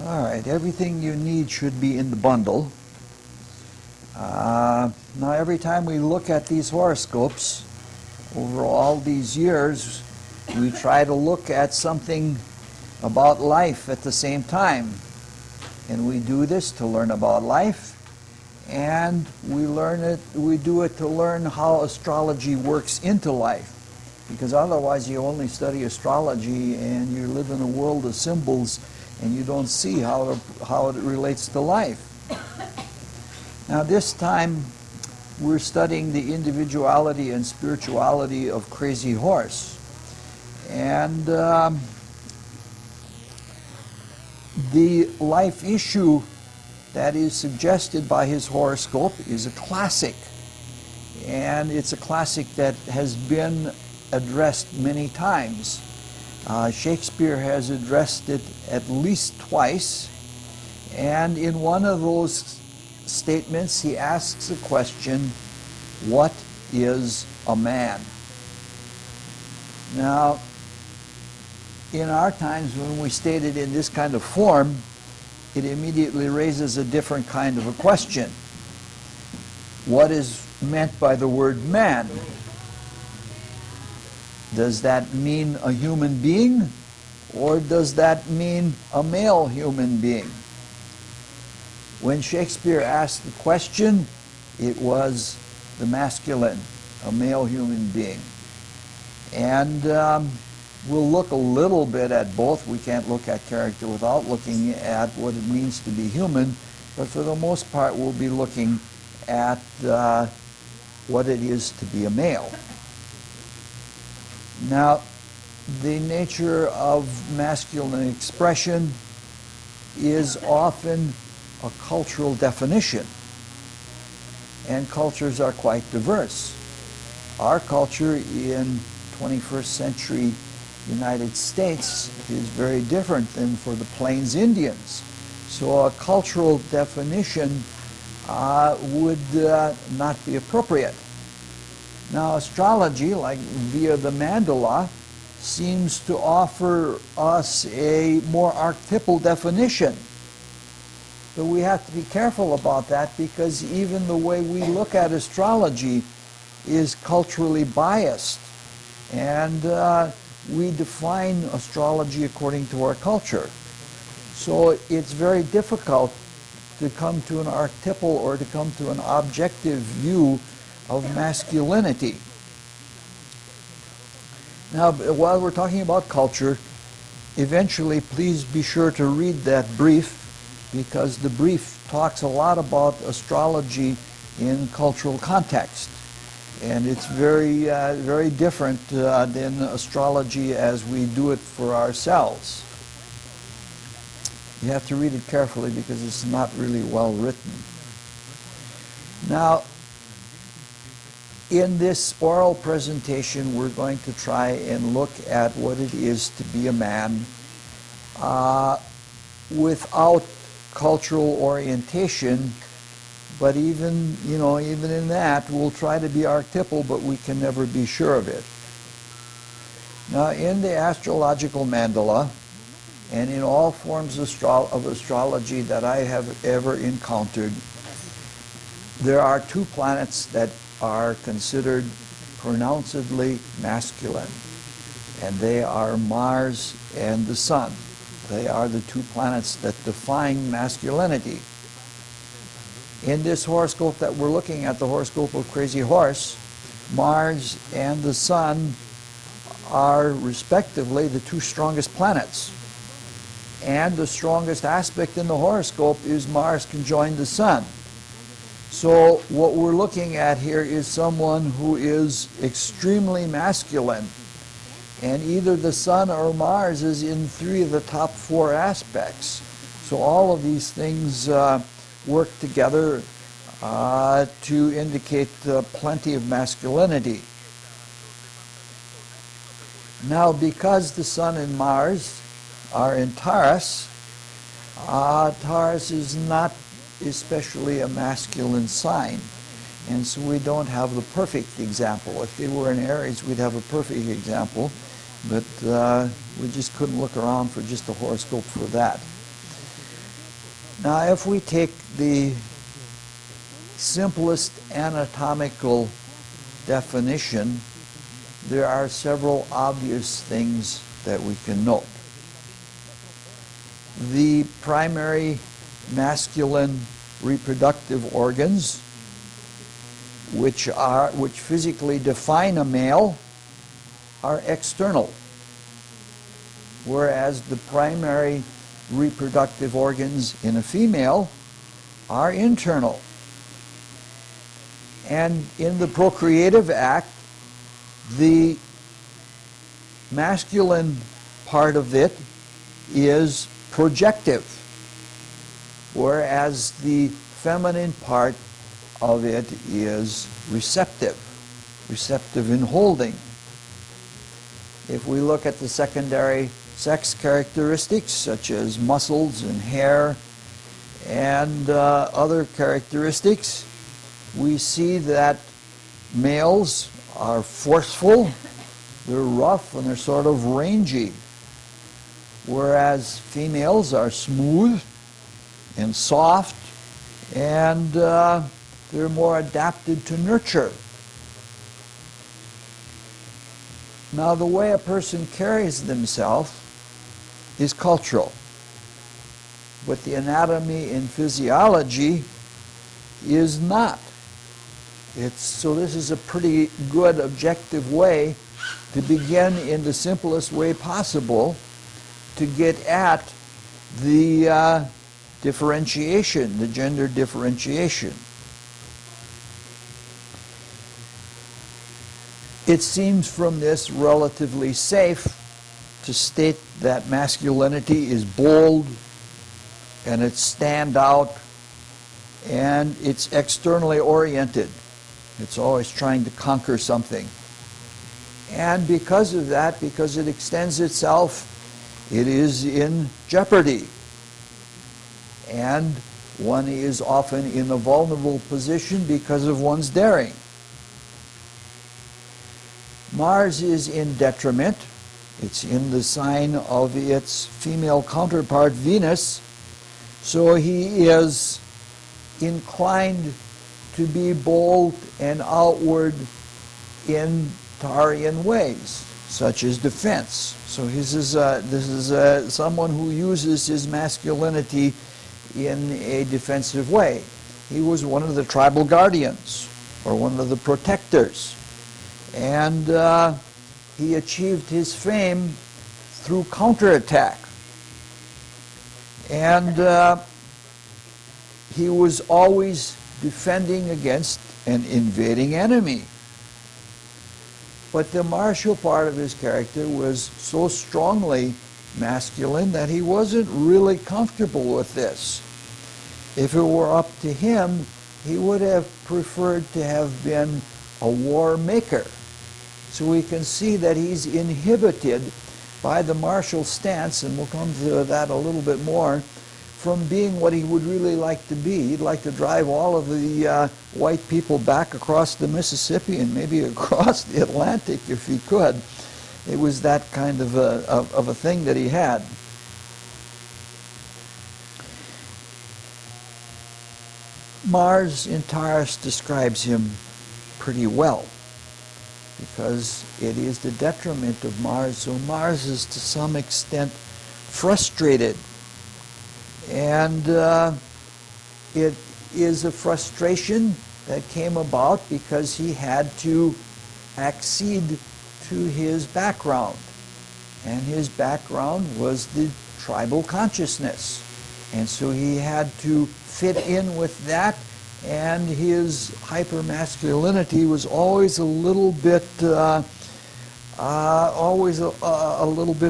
All right, everything you need should be in the bundle. Now every time we look at these horoscopes, over all these years, we try to look at something about life at the same time. And we do this to learn about life, and we do it to learn how astrology works into life. Because otherwise you only study astrology and you live in a world of symbols and you don't see how it relates to life. Now this time we're studying the individuality and spirituality of Crazy Horse. And the life issue that is suggested by his horoscope is a classic. And it's a classic that has been addressed many times. Shakespeare has addressed it at least twice. And in one of those statements, he asks the question, what is a man? Now, in our times, when we state it in this kind of form, it immediately raises a different kind of a question. What is meant by the word man? Does that mean a human being, or does that mean a male human being? When Shakespeare asked the question, it was the masculine, a male human being. And we'll look a little bit at both. We can't look at character without looking at what it means to be human, but for the most part we'll be looking at what it is to be a male. Now, the nature of masculine expression is often a cultural definition, and cultures are quite diverse. Our culture in 21st century United States is very different than for the Plains Indians. So a cultural definition would not be appropriate. Now astrology, like via the mandala, seems to offer us a more archetypal definition. But we have to be careful about that, because even the way we look at astrology is culturally biased. And we define astrology according to our culture. So it's very difficult to come to an archetypal or to come to an objective view of masculinity. Now, while we're talking about culture, eventually please be sure to read that brief, because the brief talks a lot about astrology in cultural context. And it's very, very different than astrology as we do it for ourselves. You have to read it carefully because it's not really well written. Now, in this oral presentation, we're going to try and look at what it is to be a man without cultural orientation. But even in that, we'll try to be archetypal, but we can never be sure of it. Now, in the astrological mandala, and in all forms of astrology that I have ever encountered, there are two planets that are considered pronouncedly masculine, and they are Mars and the Sun. They are the two planets that define masculinity. In this horoscope that we're looking at, the horoscope of Crazy Horse, Mars and the Sun are respectively the two strongest planets. And the strongest aspect in the horoscope is Mars conjoined the Sun. So what we're looking at here is someone who is extremely masculine. And either the Sun or Mars is in 3 of the top 4 aspects. So all of these things work together to indicate plenty of masculinity. Now, because the Sun and Mars are in Taurus, Taurus is not especially a masculine sign, and so we don't have the perfect example. If they were in Aries, we'd have a perfect example, but we just couldn't look around for just a horoscope for that. Now, if we take the simplest anatomical definition, there are several obvious things that we can note. The primary masculine reproductive organs, which physically define a male, are external, whereas the primary reproductive organs in a female are internal. And in the procreative act, the masculine part of it is projective, whereas the feminine part of it is receptive in holding. If we look at the secondary sex characteristics, such as muscles and hair and other characteristics, we see that males are forceful, they're rough, and they're sort of rangy, whereas females are smooth and soft, and they're more adapted to nurture. Now, the way a person carries themselves is cultural, but the anatomy and physiology is not. So this is a pretty good objective way to begin in the simplest way possible to get at the differentiation, the gender differentiation. It seems from this relatively safe to state that masculinity is bold and it's stand out and it's externally oriented. It's always trying to conquer something. And because of that, because it extends itself, it is in jeopardy. And one is often in a vulnerable position because of one's daring. Mars is in detriment. It's in the sign of its female counterpart, Venus. So he is inclined to be bold and outward in Taurean ways, such as this is someone who uses his masculinity in a defensive way. He was one of the tribal guardians, or one of the protectors. And he achieved his fame through counterattack. And he was always defending against an invading enemy. But the martial part of his character was so strongly masculine that he wasn't really comfortable with this. If it were up to him, he would have preferred to have been a war maker. So we can see that he's inhibited by the martial stance, and we'll come to that a little bit more, from being what he would really like to be. He'd like to drive all of the white people back across the Mississippi and maybe across the Atlantic if he could. It was that kind of a thing that he had. Mars in Taurus describes him pretty well, because it is the detriment of Mars. So Mars is to some extent frustrated. And it is a frustration that came about because he had to accede to his background. And his background was the tribal consciousness. And so he had to fit in with that, and his hypermasculinity was always a little bit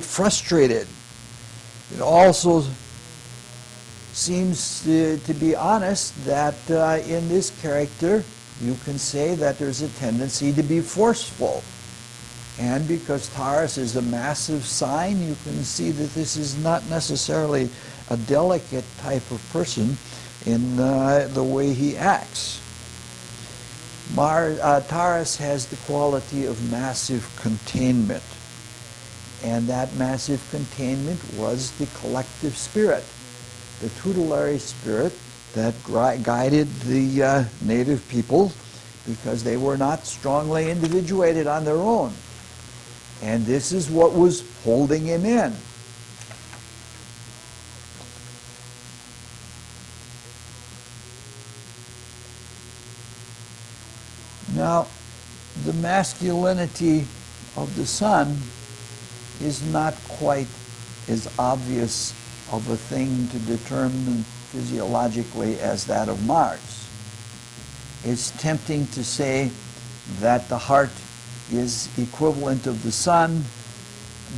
frustrated. It also seems to be honest that in this character you can say that there's a tendency to be forceful. And because Taurus is a massive sign, you can see that this is not necessarily a delicate type of person in the way he acts. Taurus has the quality of massive containment. And that massive containment was the collective spirit, the tutelary spirit that guided the native people, because they were not strongly individuated on their own. And this is what was holding him in. Now, the masculinity of the sun is not quite as obvious of a thing to determine physiologically as that of Mars. It's tempting to say that the heart is equivalent of the sun,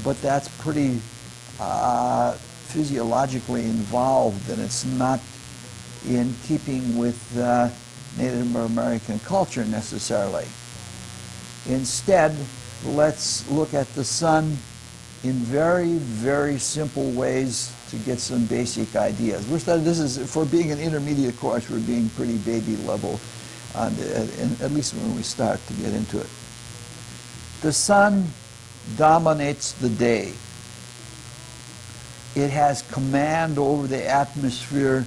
but that's pretty physiologically involved, and it's not in keeping with Native American culture necessarily. Instead, let's look at the sun in very, very simple ways to get some basic ideas. This is, for being an intermediate course, we're being pretty baby level, at least when we start to get into it. The sun dominates the day. It has command over the atmosphere,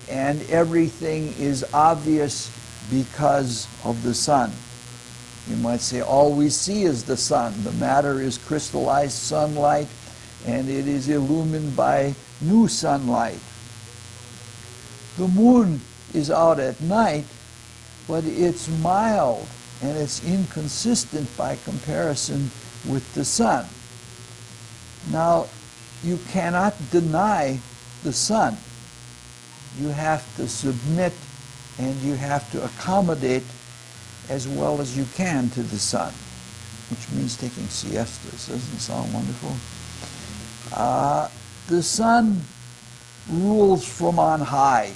and everything is obvious because of the sun. You might say all we see is the sun. The matter is crystallized sunlight, and it is illumined by new sunlight. The moon is out at night, but it's mild and it's inconsistent by comparison with the sun. Now, you cannot deny the sun. You have to submit and you have to accommodate as well as you can to the sun, which means taking siestas. Doesn't it sound wonderful? The sun rules from on high,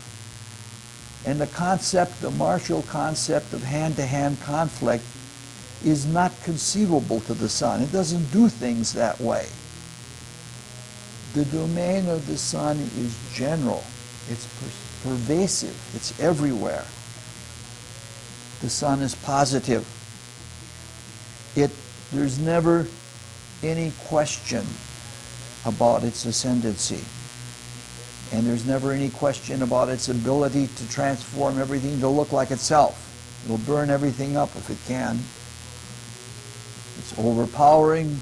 and the concept, the martial concept of hand-to-hand conflict is not conceivable to the sun. It doesn't do things that way. The domain of the sun is general. It's pervasive. It's everywhere. The sun is positive. There's never any question about its ascendancy. And there's never any question about its ability to transform everything to look like itself. It'll burn everything up if it can. It's overpowering,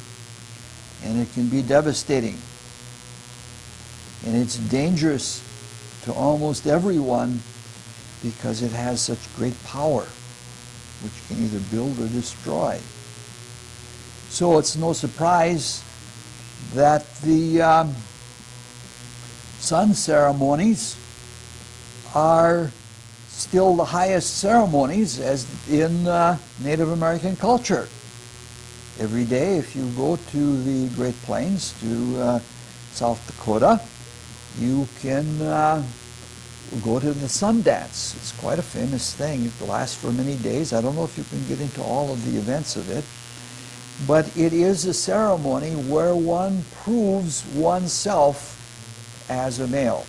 and it can be devastating. And it's dangerous to almost everyone because it has such great power, which can either build or destroy. So it's no surprise that the sun ceremonies are still the highest ceremonies as in Native American culture. Every day, if you go to the Great Plains, to South Dakota, you can go to the sun dance. It's quite a famous thing. It lasts for many days. I don't know if you can get into all of the events of it, but it is a ceremony where one proves oneself as a male,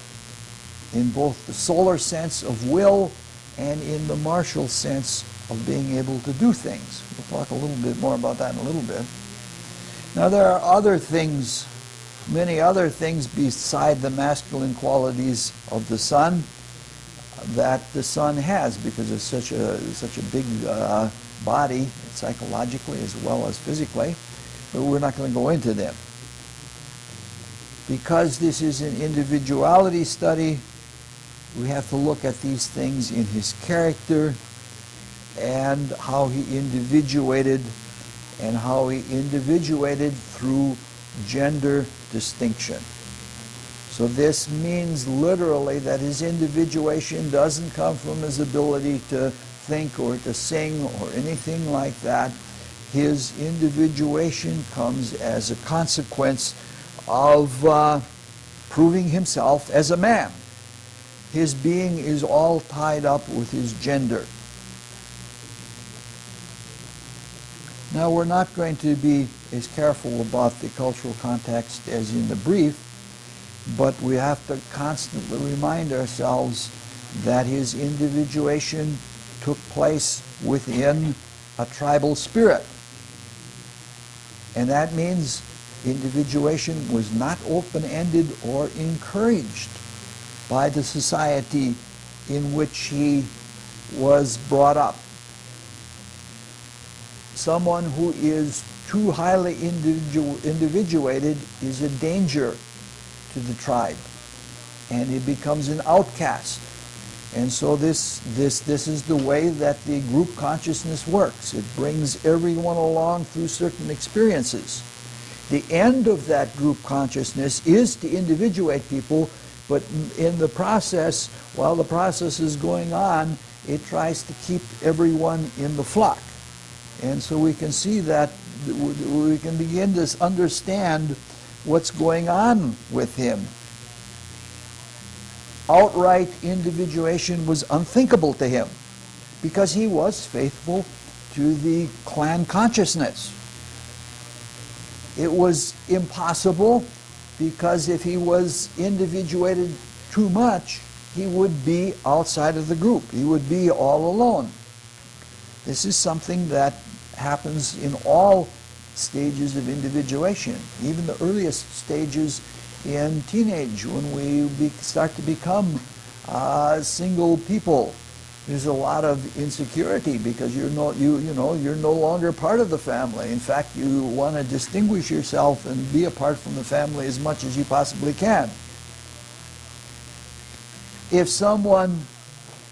in both the solar sense of will and in the martial sense of being able to do things. We'll talk a little bit more about that in a little bit. Now there are other things, many other things beside the masculine qualities of the sun that the sun has, because it's such a big body psychologically as well as physically, but we're not going to go into them. Because this is an individuality study, we have to look at these things in his character and how he individuated, and how he individuated through gender distinction. So this means literally that his individuation doesn't come from his ability to think or to sing or anything like that. His individuation comes as a consequence of proving himself as a man. His being is all tied up with his gender. Now, we're not going to be as careful about the cultural context as in the brief, but we have to constantly remind ourselves that his individuation took place within a tribal spirit. And that means Individuation was not open-ended or encouraged by the society in which he was brought up. Someone who is too highly individuated is a danger to the tribe, and he becomes an outcast. And so this is the way that the group consciousness works. It brings everyone along through certain experiences. The end of that group consciousness is to individuate people, but in the process, while the process is going on, it tries to keep everyone in the flock. And so we can see that, we can begin to understand what's going on with him. Outright individuation was unthinkable to him because he was faithful to the clan consciousness. It was impossible because if he was individuated too much, he would be outside of the group. He would be all alone. This is something that happens in all stages of individuation, even the earliest stages in teenage, when we start to become single people. There's a lot of insecurity because you're no longer part of the family. In fact, you want to distinguish yourself and be apart from the family as much as you possibly can. If someone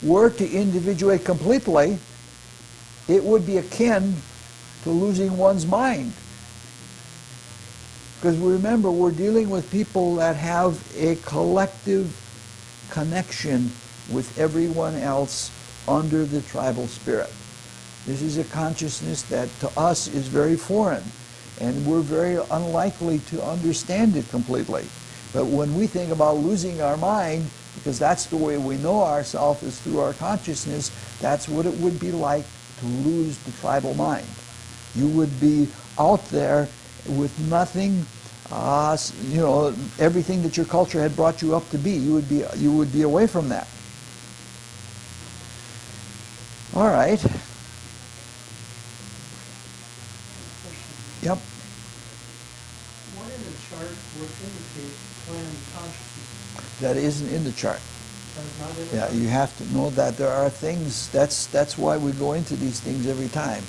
were to individuate completely, it would be akin to losing one's mind. Because remember, we're dealing with people that have a collective connection with everyone else under the tribal spirit. This is a consciousness that to us is very foreign, and we're very unlikely to understand it completely. But when we think about losing our mind, because that's the way we know ourselves is through our consciousness, that's what it would be like to lose the tribal mind. You would be out there with nothing, everything that your culture had brought you up to be. You would be away from that. All right. Yep. What in the chart would indicate clan consciousness? That isn't in the chart. That's not in the Yeah, chart? you have to know that there are things. That's why we go into these things every time,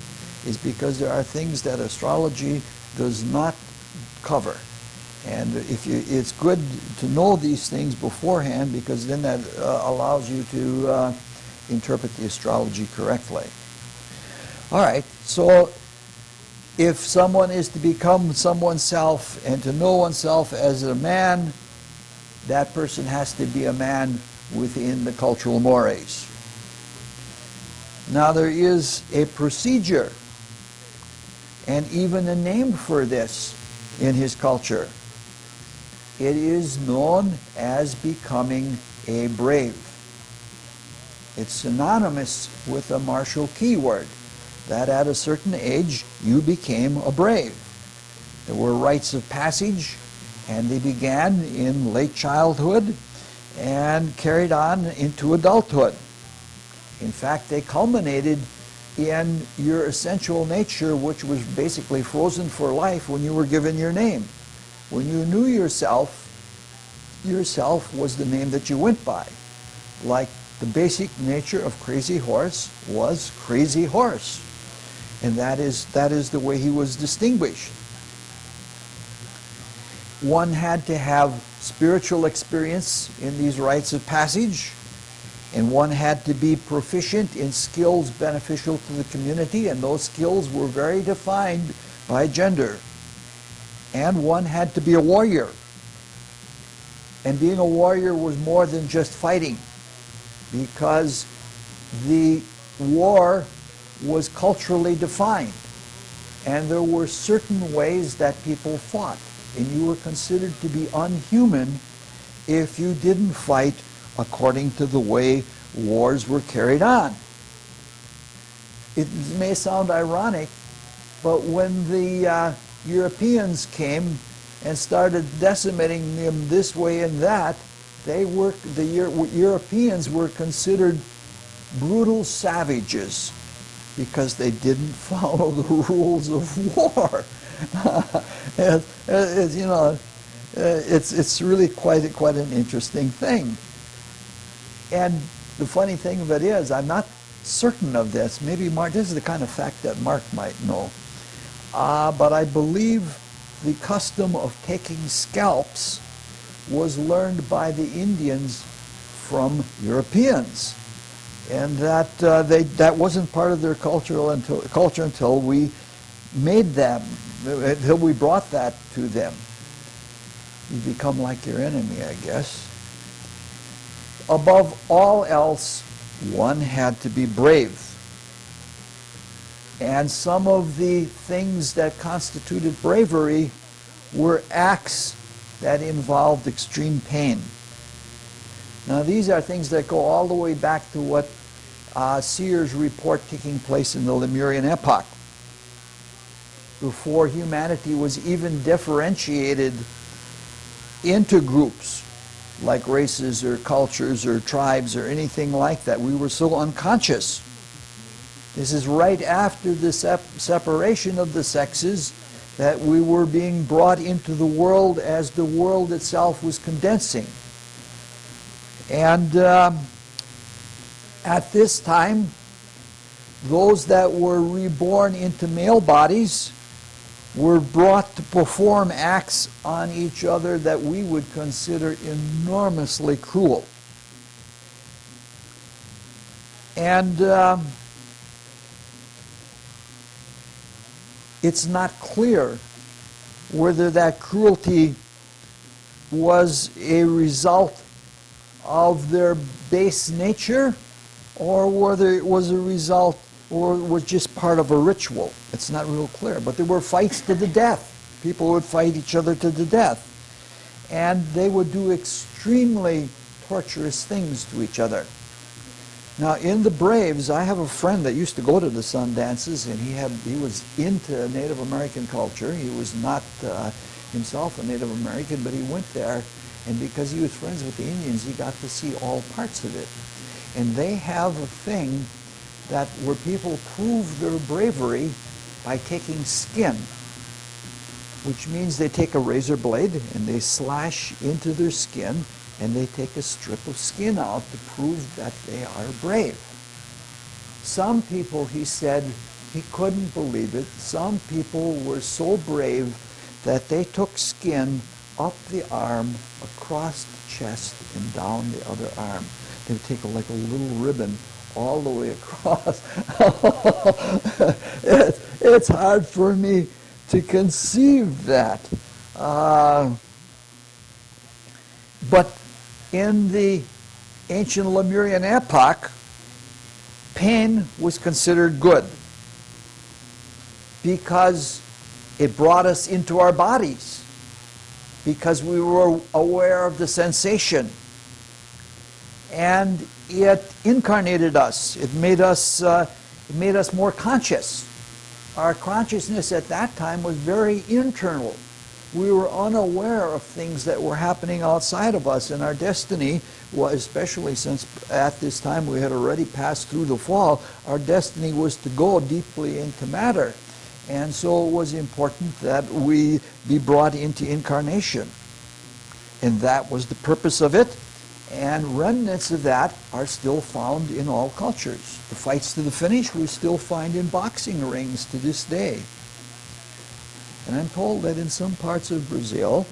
is because there are things that astrology does not cover. And it's good to know these things beforehand, because then that allows you to interpret the astrology correctly. All right, so if someone is to become someone's self and to know oneself as a man, that person has to be a man within the cultural mores. Now there is a procedure and even a name for this in his culture. It is known as becoming a brave. It's synonymous with a martial keyword, that at a certain age you became a brave. There were rites of passage, and they began in late childhood and carried on into adulthood. In fact, they culminated in your essential nature, which was basically frozen for life when you were given your name. When you knew yourself was the name that you went by. Like the basic nature of Crazy Horse was Crazy Horse. And that is the way he was distinguished. One had to have spiritual experience in these rites of passage, and one had to be proficient in skills beneficial to the community, and those skills were very defined by gender. And one had to be a warrior. And being a warrior was more than just fighting, because the war was culturally defined, and there were certain ways that people fought, and you were considered to be unhuman if you didn't fight according to the way wars were carried on. It may sound ironic, but when the Europeans came and started decimating them this way and that, Europeans were considered brutal savages because they didn't follow the rules of war. You know, it's really quite an interesting thing. And the funny thing of it is, I'm not certain of this. Maybe Mark, this is the kind of fact that Mark might know. But I believe the custom of taking scalps was learned by the Indians from Europeans, and that that wasn't part of their culture until we made them, until we brought that to them. You become like your enemy, I guess. Above all else, one had to be brave. And some of the things that constituted bravery were acts that involved extreme pain. Now, these are things that go all the way back to what seers report taking place in the Lemurian epoch, before humanity was even differentiated into groups like races or cultures or tribes or anything like that. We were so unconscious. This is right after the separation of the sexes that we were being brought into the world as the world itself was condensing. And at this time, those that were reborn into male bodies were brought to perform acts on each other that we would consider enormously cruel. And it's not clear whether that cruelty was a result of their base nature or whether it was a result or was just part of a ritual. It's not real clear. But there were fights to the death. People would fight each other to the death. And they would do extremely torturous things to each other. Now, in the Braves, I have a friend that used to go to the sun dances, and he was into Native American culture. He was not himself a Native American, but he went there, and because he was friends with the Indians, he got to see all parts of it. And they have a thing that where people prove their bravery by taking skin, which means they take a razor blade and they slash into their skin, and they take a strip of skin out to prove that they are brave. Some people, he said, he couldn't believe it. Some people were so brave that they took skin up the arm, across the chest, and down the other arm. They would take like a little ribbon all the way across. It's hard for me to conceive that. But in the ancient Lemurian epoch, pain was considered good because it brought us into our bodies, because we were aware of the sensation. And it incarnated us. It made us more conscious. Our consciousness at that time was very internal. We were unaware of things that were happening outside of us, and our destiny was, especially since at this time we had already passed through the fall, our destiny was to go deeply into matter. And so it was important that we be brought into incarnation. And that was the purpose of it. And remnants of that are still found in all cultures. The fights to the finish we still find in boxing rings to this day. And I'm told that in some parts of Brazil,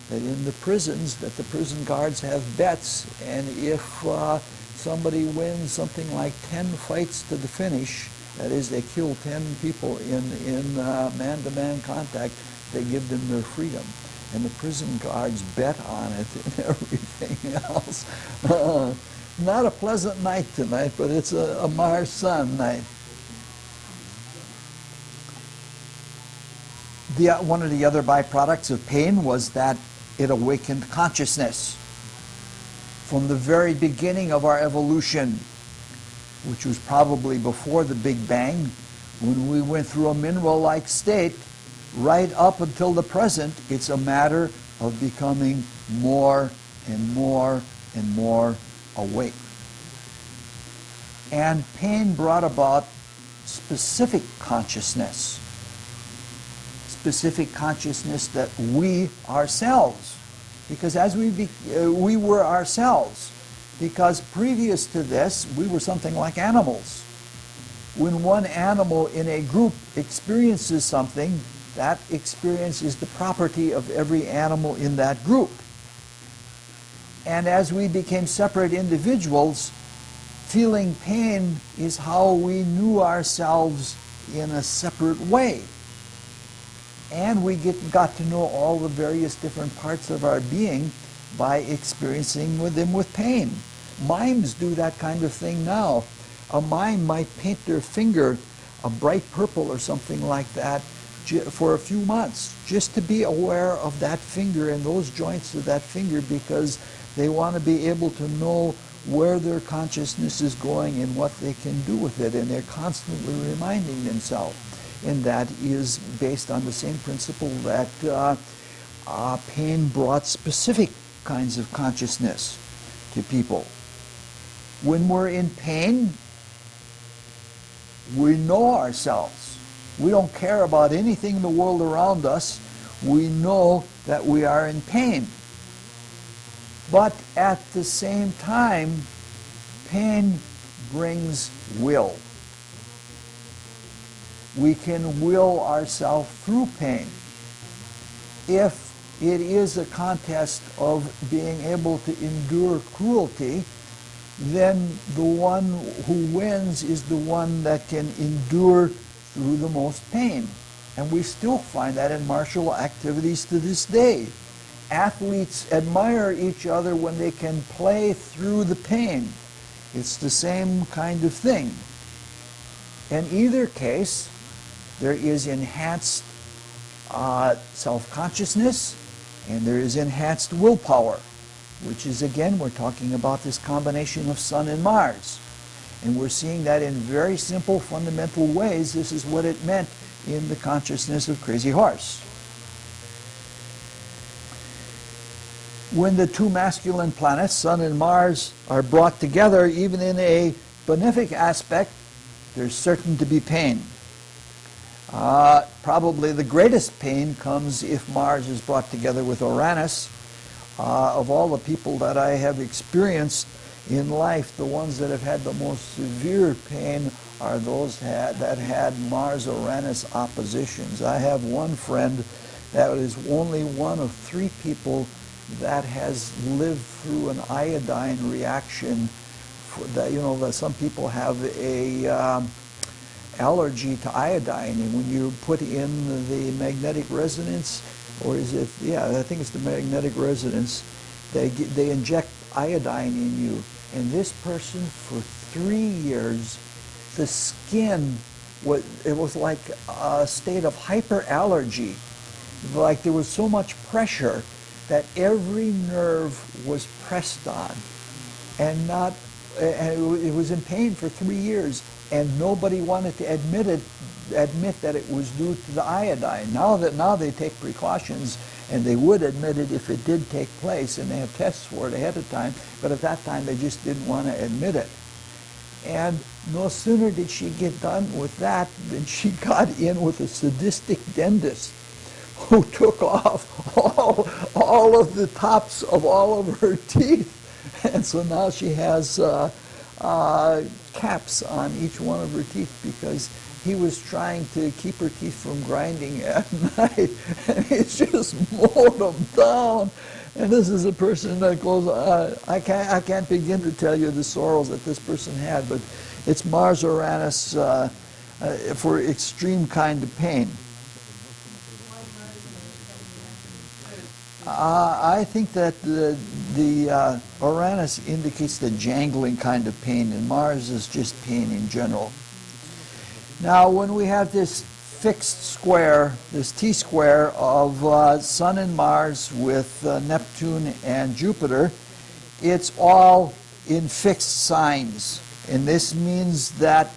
that in the prisons, that the prison guards have bets, and if somebody wins something like 10 fights to the finish, that is, they kill 10 people in man-to-man contact, they give them their freedom. And the prison guards bet on it and everything else. Not a pleasant night tonight, but it's a Mars Sun night. One of the other byproducts of pain was that it awakened consciousness. From the very beginning of our evolution, which was probably before the Big Bang, when we went through a mineral-like state, right up until the present, it's a matter of becoming more and more and more awake. And pain brought about specific consciousness. specific consciousness that we ourselves, because as we were ourselves, because previous to this we were something like animals. When one animal in a group experiences something, that experience is the property of every animal in that group. And as we became separate individuals, feeling pain is how we knew ourselves in a separate way. And we got to know all the various different parts of our being by experiencing them with pain. Mimes do that kind of thing now. A mime might paint their finger a bright purple or something like that for a few months, just to be aware of that finger and those joints of that finger, because they want to be able to know where their consciousness is going and what they can do with it, and they're constantly reminding themselves. And that is based on the same principle that pain brought specific kinds of consciousness to people. When we're in pain, we know ourselves. We don't care about anything in the world around us. We know that we are in pain. But at the same time, pain brings will. We can will ourselves through pain. If it is a contest of being able to endure cruelty, then the one who wins is the one that can endure through the most pain. And we still find that in martial activities to this day. Athletes admire each other when they can play through the pain. It's the same kind of thing. In either case, there is enhanced self-consciousness and there is enhanced willpower, which is, again, we're talking about this combination of Sun and Mars. And we're seeing that in very simple, fundamental ways. This is what it meant in the consciousness of Crazy Horse. When the two masculine planets, Sun and Mars, are brought together, even in a benefic aspect, there's certain to be pain. Probably the greatest pain comes if Mars is brought together with Uranus. Of all the people that I have experienced in life, the ones that have had the most severe pain are those that had Mars-Uranus oppositions. I have one friend that is only one of 3 people that has lived through an iodine reaction. That, you know, that some people have a allergy to iodine, and when you put in the magnetic resonance, or is it, yeah, I think it's the magnetic resonance, they inject iodine in you. And this person, for 3 years, the skin, it was like a state of hyperallergy. Like there was so much pressure that every nerve was pressed on, and it was in pain for 3 years, and nobody wanted to admit that it was due to the iodine. Now they take precautions, and they would admit it if it did take place, and they have tests for it ahead of time, but at that time they just didn't want to admit it. And no sooner did she get done with that than she got in with a sadistic dentist who took off all of the tops of all of her teeth. And so now she has caps on each one of her teeth because he was trying to keep her teeth from grinding at night, and he's just mowed them down. And this is a person that goes, I can't begin to tell you the sorrows that this person had, but it's Mars-Uranus for extreme kind of pain. I think that the Uranus indicates the jangling kind of pain, and Mars is just pain in general. Now, when we have this fixed square, this T-square of Sun and Mars with Neptune and Jupiter, it's all in fixed signs. And this means that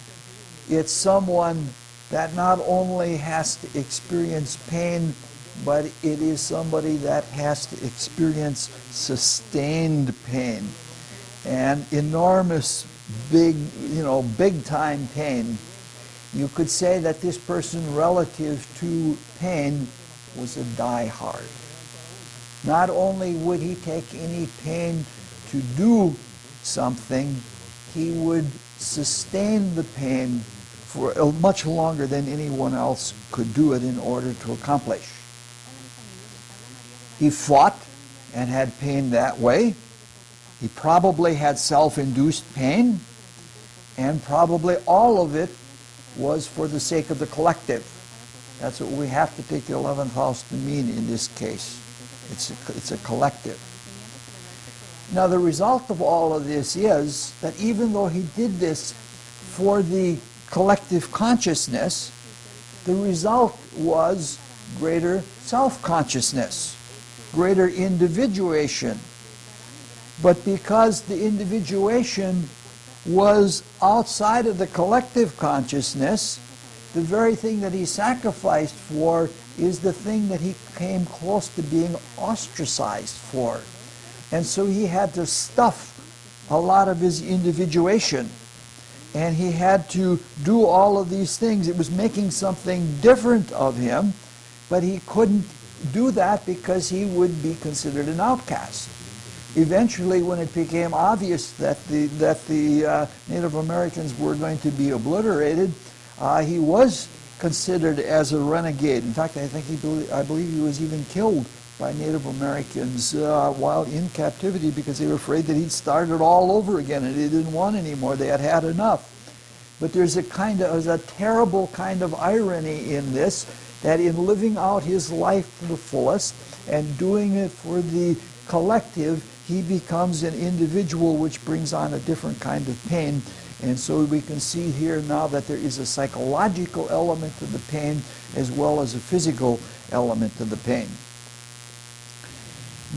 it's someone that not only has to experience pain, but it is somebody that has to experience sustained pain and enormous, big time pain. You could say that this person relative to pain was a diehard. Not only would he take any pain to do something, he would sustain the pain for much longer than anyone else could do it in order to accomplish. He fought and had pain that way. He probably had self-induced pain, and probably all of it was for the sake of the collective. That's what we have to take the 11th house to mean in this case. It's a collective. Now the result of all of this is that even though he did this for the collective consciousness, the result was greater self-consciousness, greater individuation. But because the individuation was outside of the collective consciousness, the very thing that he sacrificed for is the thing that he came close to being ostracized for. And so he had to stuff a lot of his individuation. And he had to do all of these things. It was making something different of him, but he couldn't do that because he would be considered an outcast. Eventually, when it became obvious that the Native Americans were going to be obliterated, he was considered as a renegade. In fact, I believe he was even killed by Native Americans while in captivity because they were afraid that he'd start it all over again and they didn't want anymore. They had had enough. But there's a terrible kind of irony in this, that in living out his life to the fullest and doing it for the collective, he becomes an individual, which brings on a different kind of pain. And so we can see here now that there is a psychological element to the pain as well as a physical element to the pain.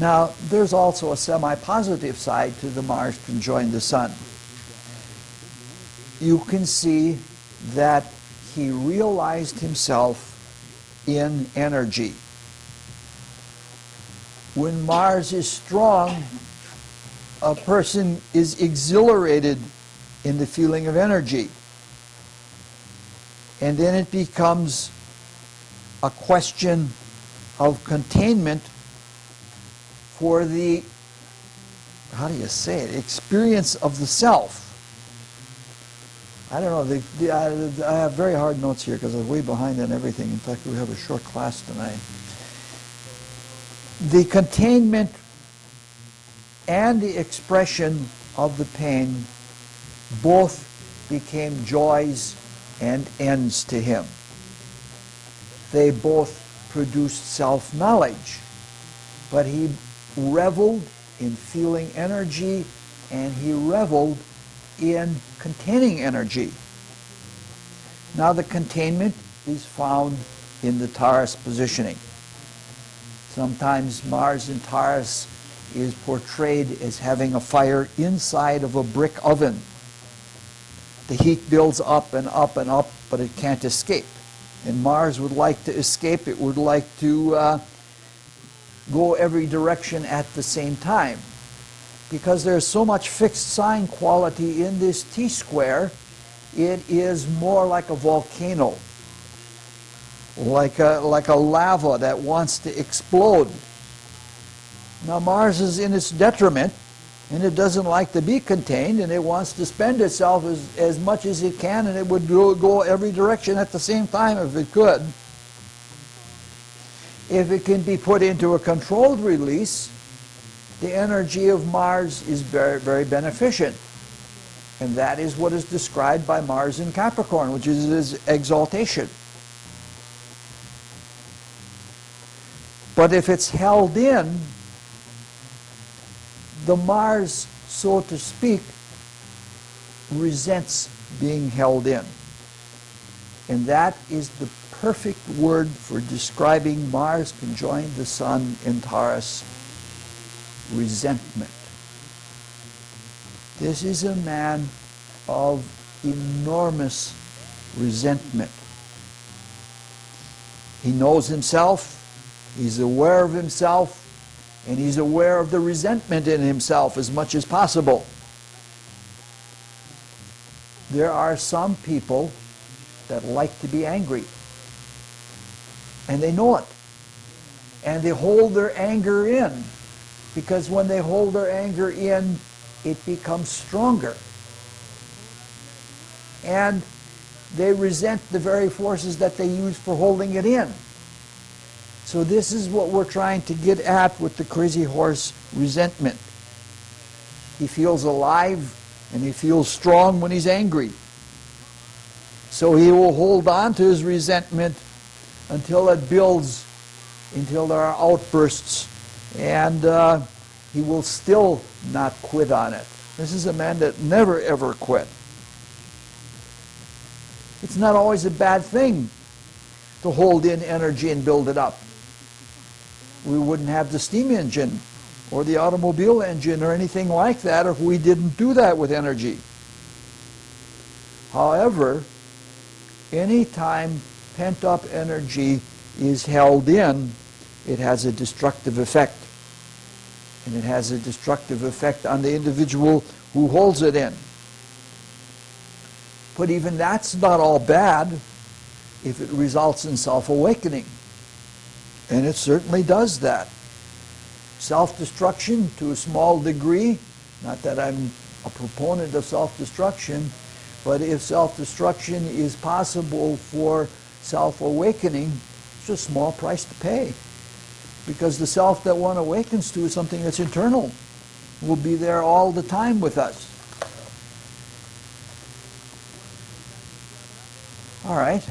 Now, there's also a semi-positive side to the Mars conjoined the Sun. You can see that he realized himself in energy. When Mars is strong, a person is exhilarated in the feeling of energy. And then it becomes a question of containment for the, how do you say it, experience of the self. I don't know, I have very hard notes here because I'm way behind on everything. In fact, we have a short class tonight. The containment and the expression of the pain both became joys and ends to him. They both produced self-knowledge, but he reveled in feeling energy and he reveled in containing energy. Now the containment is found in the Taurus positioning. Sometimes Mars in Taurus is portrayed as having a fire inside of a brick oven. The heat builds up and up and up, but it can't escape. And Mars would like to escape. It would like to go every direction at the same time. Because there's so much fixed sign quality in this T-square, it is more like a volcano, like a lava that wants to explode. Now Mars is in its detriment, and it doesn't like to be contained, and it wants to spend itself as much as it can, and it would go every direction at the same time if it could. If it can be put into a controlled release, the energy of Mars is very, very beneficent. And that is what is described by Mars in Capricorn, which is his exaltation. But if it's held in, the Mars, so to speak, resents being held in. And that is the perfect word for describing Mars conjoined the Sun in Taurus: resentment. This is a man of enormous resentment. He knows himself, he's aware of himself, and he's aware of the resentment in himself as much as possible. There are some people that like to be angry. And they know it. And they hold their anger in, because when they hold their anger in, it becomes stronger. And they resent the very forces that they use for holding it in. So this is what we're trying to get at with the crazy horse resentment. He feels alive and he feels strong when he's angry. So he will hold on to his resentment until it builds, until there are outbursts, and he will still not quit on it. This is a man that never ever quit. It's not always a bad thing to hold in energy and build it up. We wouldn't have the steam engine or the automobile engine or anything like that if we didn't do that with energy. However, anytime pent-up energy is held in, it has a destructive effect. And it has a destructive effect on the individual who holds it in. But even that's not all bad if it results in self-awakening. And it certainly does that. Self-destruction to a small degree, not that I'm a proponent of self-destruction, but if self-destruction is possible for self-awakening, it's a small price to pay. Because the self that one awakens to is something that's internal, will be there all the time with us. All right,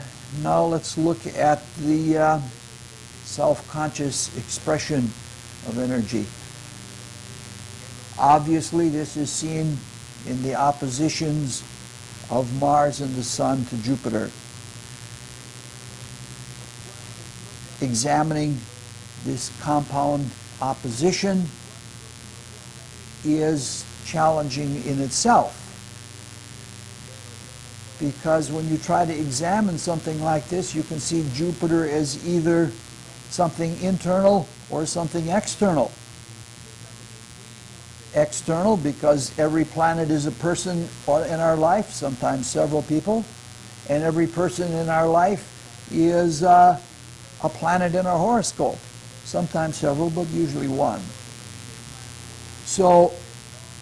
now let's look at the self-conscious expression of energy. Obviously, this is seen in the oppositions of Mars and the Sun to Jupiter. Examining this compound opposition is challenging in itself, because when you try to examine something like this, you can see Jupiter as either something internal or something external. External because every planet is a person in our life, sometimes several people, and every person in our life is a planet in our horoscope, sometimes several, but usually one. So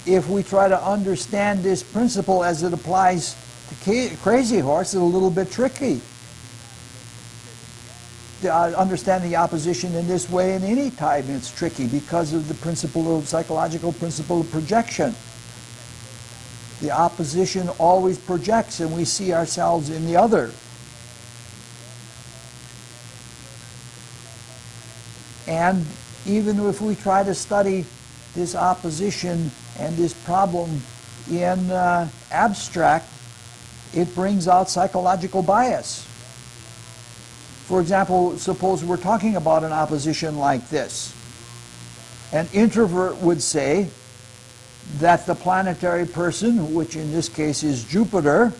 if we try to understand this principle as it applies to Crazy Horse, it's a little bit tricky. Understanding the opposition in this way in any time, it's tricky because of the principle of psychological principle of projection. The opposition always projects, and we see ourselves in the other. And even if we try to study this opposition and this problem in abstract, it brings out psychological bias. For example, suppose we're talking about an opposition like this. An introvert would say that the planetary person, which in this case is Jupiter,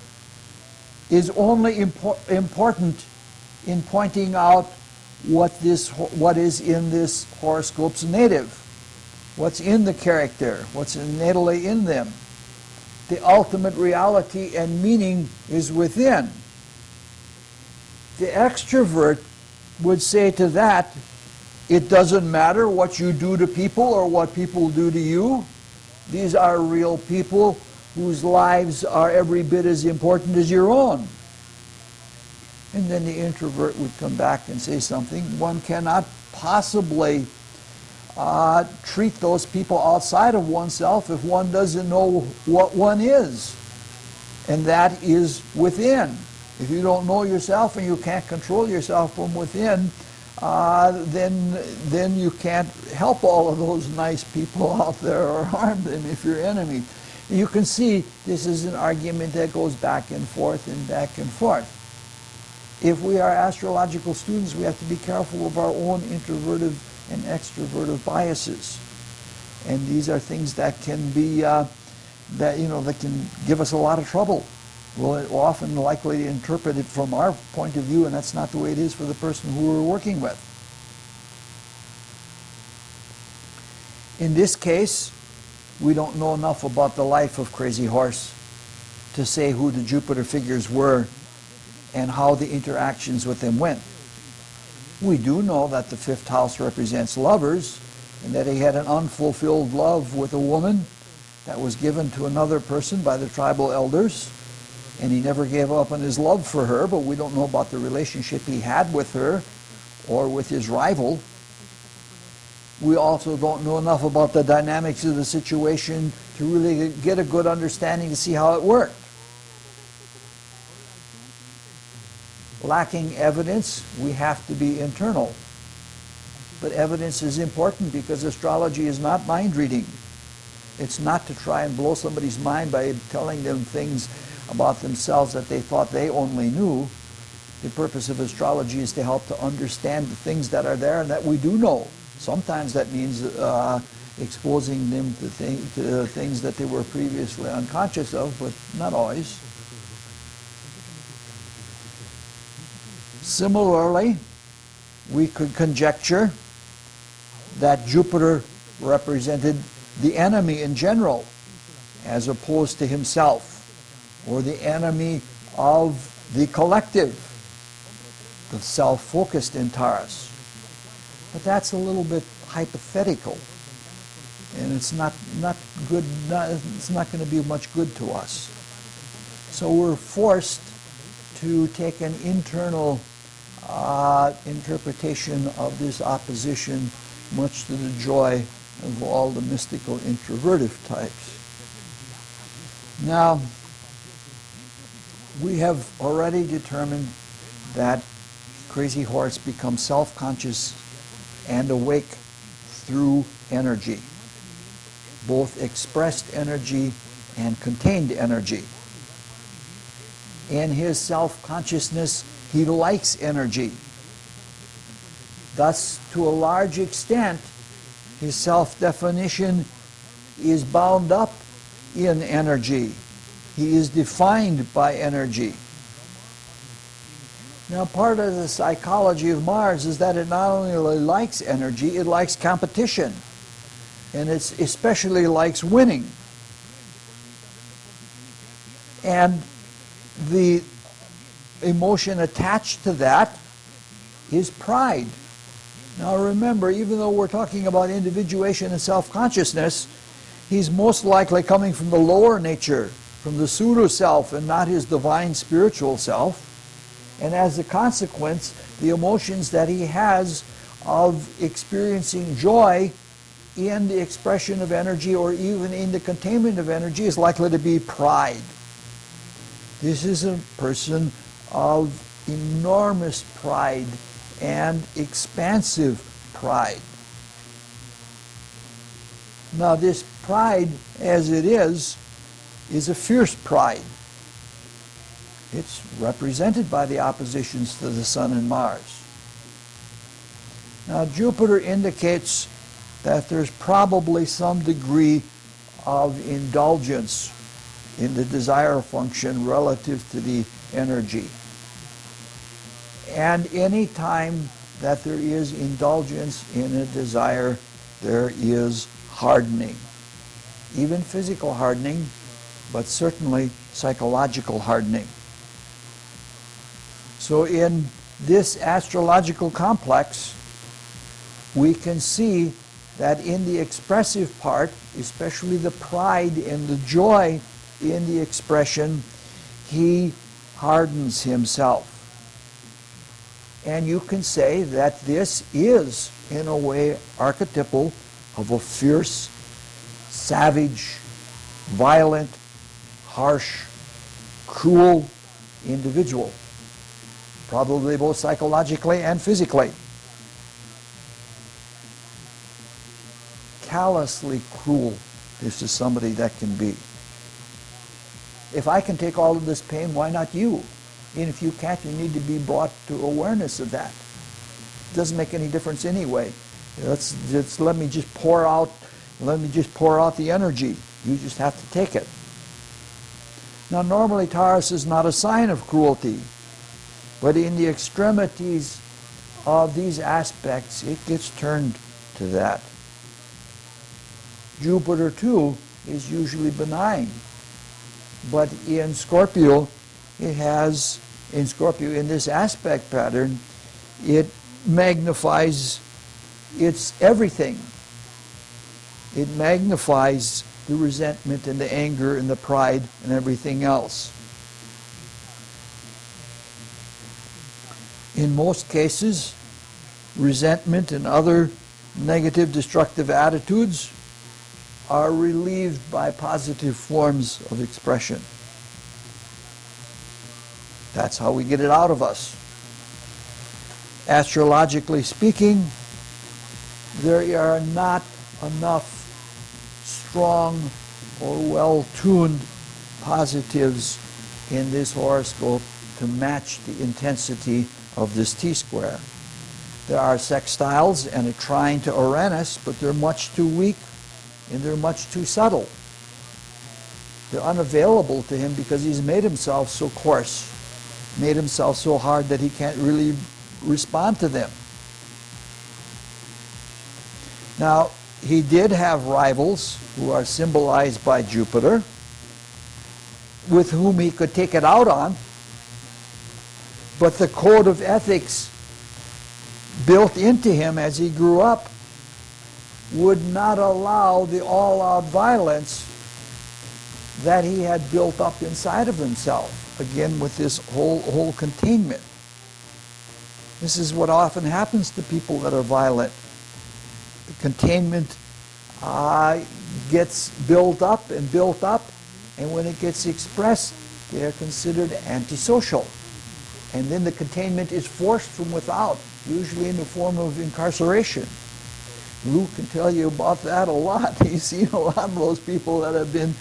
is only important in pointing out what is in this horoscope's native, what's in the character, what's natally in them. The ultimate reality and meaning is within. The extrovert would say to that, it doesn't matter what you do to people or what people do to you. These are real people whose lives are every bit as important as your own. And then the introvert would come back and say something. One cannot possibly treat those people outside of oneself if one doesn't know what one is. And that is within. If you don't know yourself and you can't control yourself from within, then you can't help all of those nice people out there or harm them if you're enemy. You can see this is an argument that goes back and forth and back and forth. If we are astrological students, we have to be careful of our own introverted and extroverted biases. And these are things that can be, that can give us a lot of trouble. We're often likely to interpret it from our point of view, and that's not the way it is for the person who we're working with. In this case, we don't know enough about the life of Crazy Horse to say who the Jupiter figures were and how the interactions with them went. We do know that the fifth house represents lovers, and that he had an unfulfilled love with a woman that was given to another person by the tribal elders, and he never gave up on his love for her, but we don't know about the relationship he had with her or with his rival. We also don't know enough about the dynamics of the situation to really get a good understanding to see how it worked. Lacking evidence, we have to be internal. But evidence is important because astrology is not mind reading. It's not to try and blow somebody's mind by telling them things about themselves that they thought they only knew. The purpose of astrology is to help to understand the things that are there and that we do know. Sometimes that means exposing them to things that they were previously unconscious of, but not always. Similarly, we could conjecture that Jupiter represented the enemy in general, as opposed to himself, or the enemy of the collective, the self-focused in Taurus. But that's a little bit hypothetical, and it's not good. It's not going to be much good to us. So we're forced to take an internal interpretation of this opposition, much to the joy of all the mystical introvertive types. Now, we have already determined that Crazy Horse becomes self-conscious and awake through energy, both expressed energy and contained energy. In his self-consciousness, he likes energy. Thus, to a large extent, his self-definition is bound up in energy. He is defined by energy. Now, part of the psychology of Mars is that it not only likes energy, it likes competition. And it especially likes winning. And the emotion attached to that is pride. Now remember, even though we're talking about individuation and self-consciousness, he's most likely coming from the lower nature, from the pseudo-self and not his divine spiritual self. And as a consequence, the emotions that he has of experiencing joy in the expression of energy or even in the containment of energy is likely to be pride. This is a person of enormous pride and expansive pride. Now this pride, as it is a fierce pride. It's represented by the oppositions to the Sun and Mars. Now Jupiter indicates that there's probably some degree of indulgence in the desire function relative to the energy. And any time that there is indulgence in a desire, there is hardening. Even physical hardening, but certainly psychological hardening. So in this astrological complex, we can see that in the expressive part, especially the pride and the joy in the expression, he hardens himself. And you can say that this is, in a way, archetypal of a fierce, savage, violent, harsh, cruel individual, probably both psychologically and physically. Callously cruel, this is somebody that can be. If I can take all of this pain, why not you? And if you can't, you need to be brought to awareness of that. It doesn't make any difference anyway. Let me just pour out the energy. You just have to take it. Now normally Taurus is not a sign of cruelty, but in the extremities of these aspects, it gets turned to that. Jupiter too is usually benign, but in Scorpio it has in Scorpio in this aspect pattern, it magnifies its everything. It magnifies the resentment and the anger and the pride and everything else. In most cases, resentment and other negative, destructive attitudes are relieved by positive forms of expression. That's how we get it out of us. Astrologically speaking, there are not enough strong or well-tuned positives in this horoscope to match the intensity of this T-square. There are sextiles and a trine to Uranus, but they're much too weak and they're much too subtle. They're unavailable to him because he's made himself so coarse, made himself so hard that he can't really respond to them. Now, he did have rivals who are symbolized by Jupiter, with whom he could take it out on, but the code of ethics built into him as he grew up would not allow the all-out violence that he had built up inside of himself, again with this whole containment. This is what often happens to people that are violent. The containment gets built up, and when it gets expressed, they are considered antisocial. And then the containment is forced from without, usually in the form of incarceration. Luke can tell you about that a lot. He's seen a lot of those people that have been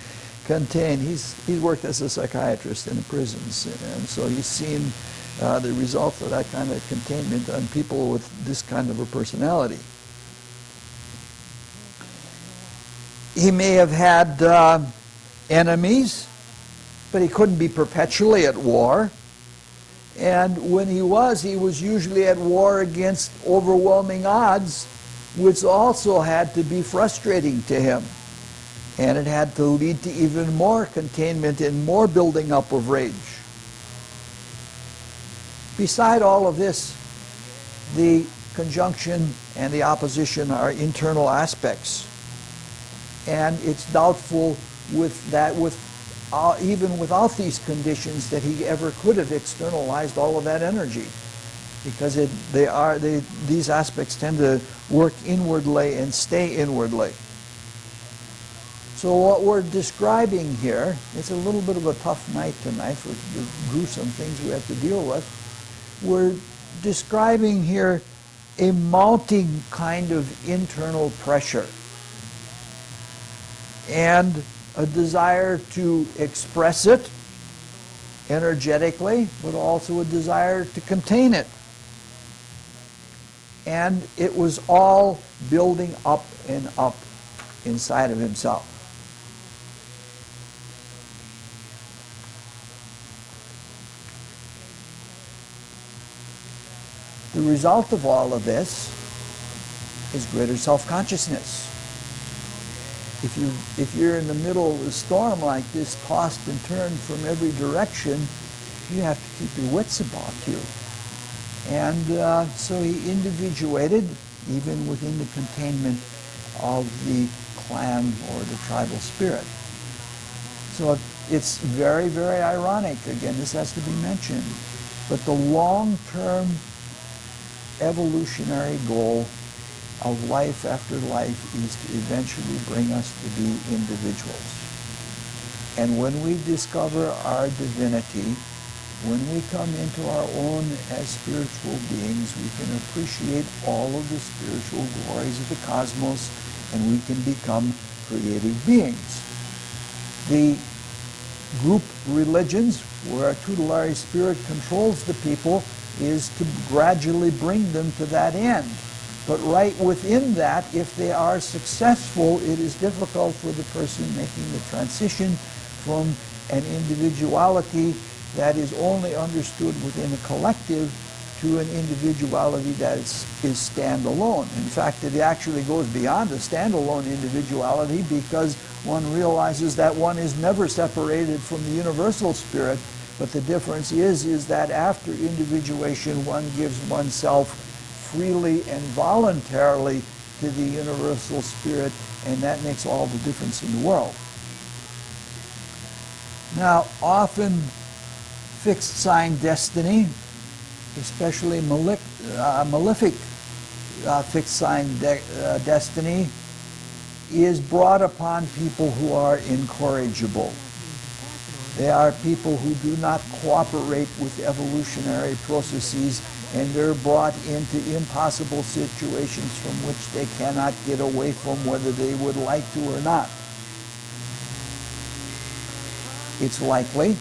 contained. He's worked as a psychiatrist in the prisons, and so he's seen the result of that kind of containment on people with this kind of a personality. He may have had enemies, but he couldn't be perpetually at war. And when he was usually at war against overwhelming odds, which also had to be frustrating to him. And it had to lead to even more containment and more building up of rage. Beside all of this, the conjunction and the opposition are internal aspects. And it's doubtful even without these conditions that he ever could have externalized all of that energy, because these aspects tend to work inwardly and stay inwardly. So what we're describing here, it's a little bit of a tough night tonight for the gruesome things we have to deal with. We're describing here a mounting kind of internal pressure and a desire to express it energetically, but also a desire to contain it. And it was all building up and up inside of himself. The result of all of this is greater self-consciousness. If you're in the middle of a storm like this, tossed and turned from every direction, you have to keep your wits about you. And so he individuated, even within the containment of the clan or the tribal spirit. So it's very, very ironic. Again, this has to be mentioned. But the long-term evolutionary goal of life after life is to eventually bring us to be individuals. And when we discover our divinity, when we come into our own as spiritual beings, we can appreciate all of the spiritual glories of the cosmos, and we can become creative beings. The group religions, where a tutelary spirit controls the people, is to gradually bring them to that end. But right within that, if they are successful, it is difficult for the person making the transition from an individuality that is only understood within a collective to an individuality that is standalone. In fact, it actually goes beyond a standalone individuality, because one realizes that one is never separated from the universal spirit, But the difference is that after individuation, one gives oneself freely and voluntarily to the universal spirit, and that makes all the difference in the world. Now, often fixed sign destiny, especially malefic fixed sign destiny, is brought upon people who are incorrigible. They are people who do not cooperate with evolutionary processes, and they're brought into impossible situations from which they cannot get away from, whether they would like to or not. It's likely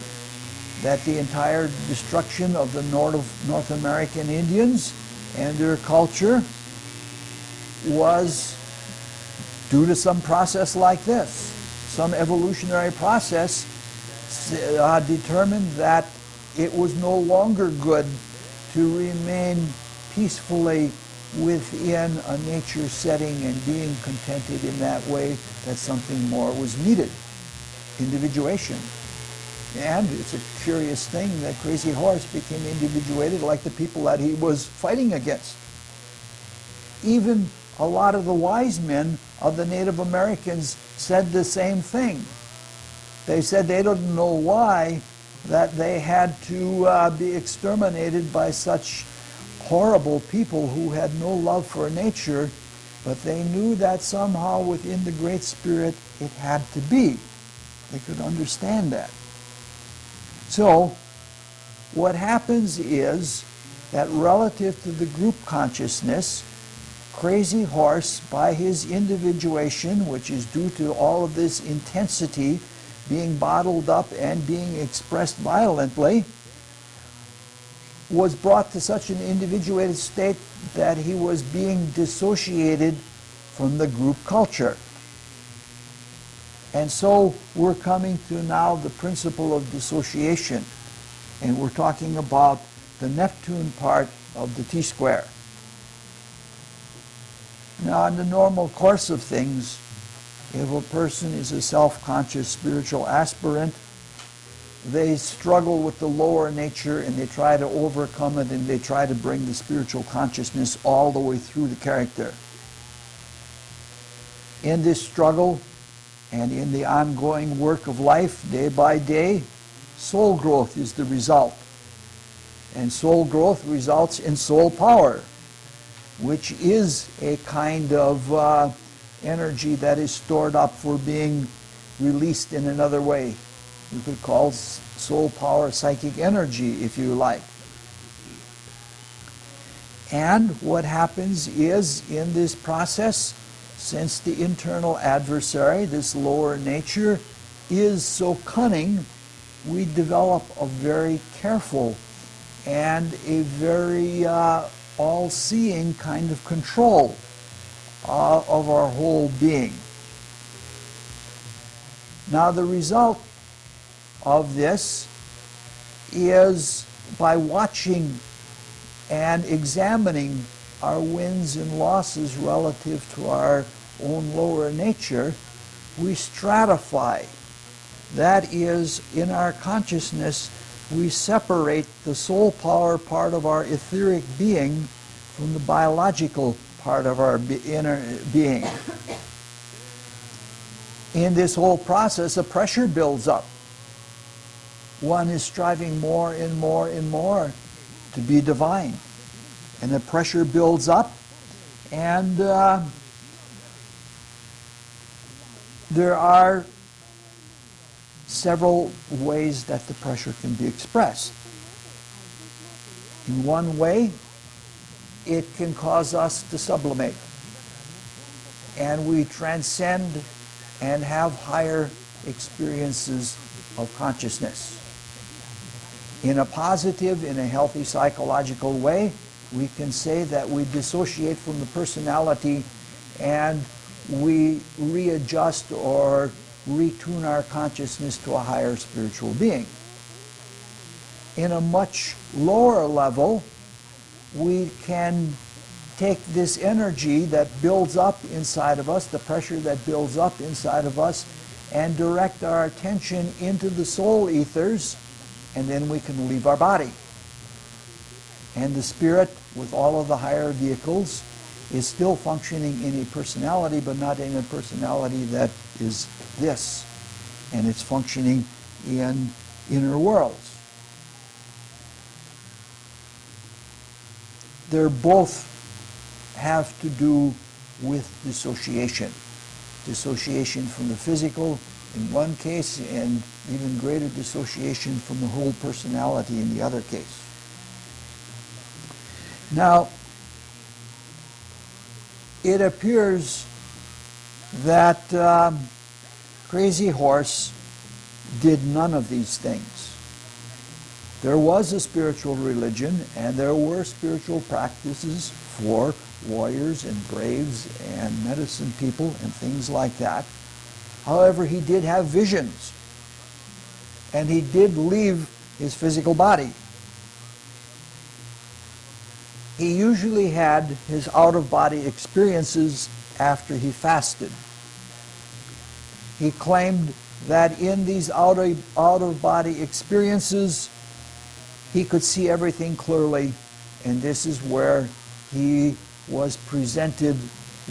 that the entire destruction of the North American Indians and their culture was due to some process like this. Some evolutionary process determined that it was no longer good to remain peacefully within a nature setting and being contented in that way, that something more was needed. Individuation. And it's a curious thing that Crazy Horse became individuated like the people that he was fighting against. Even a lot of the wise men of the Native Americans said the same thing. They said they didn't know why that they had to be exterminated by such horrible people who had no love for nature, but they knew that somehow within the Great Spirit it had to be. They could understand that. So, what happens is that relative to the group consciousness, Crazy Horse, by his individuation, which is due to all of this intensity being bottled up and being expressed violently, was brought to such an individuated state that he was being dissociated from the group culture. And so we're coming to now the principle of dissociation, and we're talking about the Neptune part of the T-square. Now, in the normal course of things, if a person is a self-conscious spiritual aspirant, they struggle with the lower nature and they try to overcome it, and they try to bring the spiritual consciousness all the way through the character. In this struggle and in the ongoing work of life, day by day, soul growth is the result. And soul growth results in soul power, which is a kind of energy that is stored up for being released in another way. You could call soul power psychic energy, if you like. And what happens is, in this process, since the internal adversary, this lower nature, is so cunning, we develop a very careful and a very all-seeing kind of control of our whole being. Now, the result of this is, by watching and examining our wins and losses relative to our own lower nature, we stratify. That is, in our consciousness, we separate the soul power part of our etheric being from the biological part of our inner being. In this whole process, a pressure builds up. One is striving more and more and more to be divine. And the pressure builds up, and there are several ways that the pressure can be expressed. In one way, it can cause us to sublimate, and we transcend and have higher experiences of consciousness. In a positive, in a healthy psychological way, we can say that we dissociate from the personality and we readjust or retune our consciousness to a higher spiritual being. In a much lower level, we can take this energy that builds up inside of us, the pressure that builds up inside of us, and direct our attention into the soul ethers and then we can leave our body. And the spirit, with all of the higher vehicles, is still functioning in a personality, but not in a personality that is this. And it's functioning in inner worlds. They're both have to do with dissociation. Dissociation from the physical in one case, and even greater dissociation from the whole personality in the other case. Now, it appears that Crazy Horse did none of these things. There was a spiritual religion, and there were spiritual practices for warriors and braves and medicine people and things like that. However, he did have visions, and he did leave his physical body. He usually had his out-of-body experiences after he fasted. He claimed that in these out-of-body experiences, he could see everything clearly, and this is where he was presented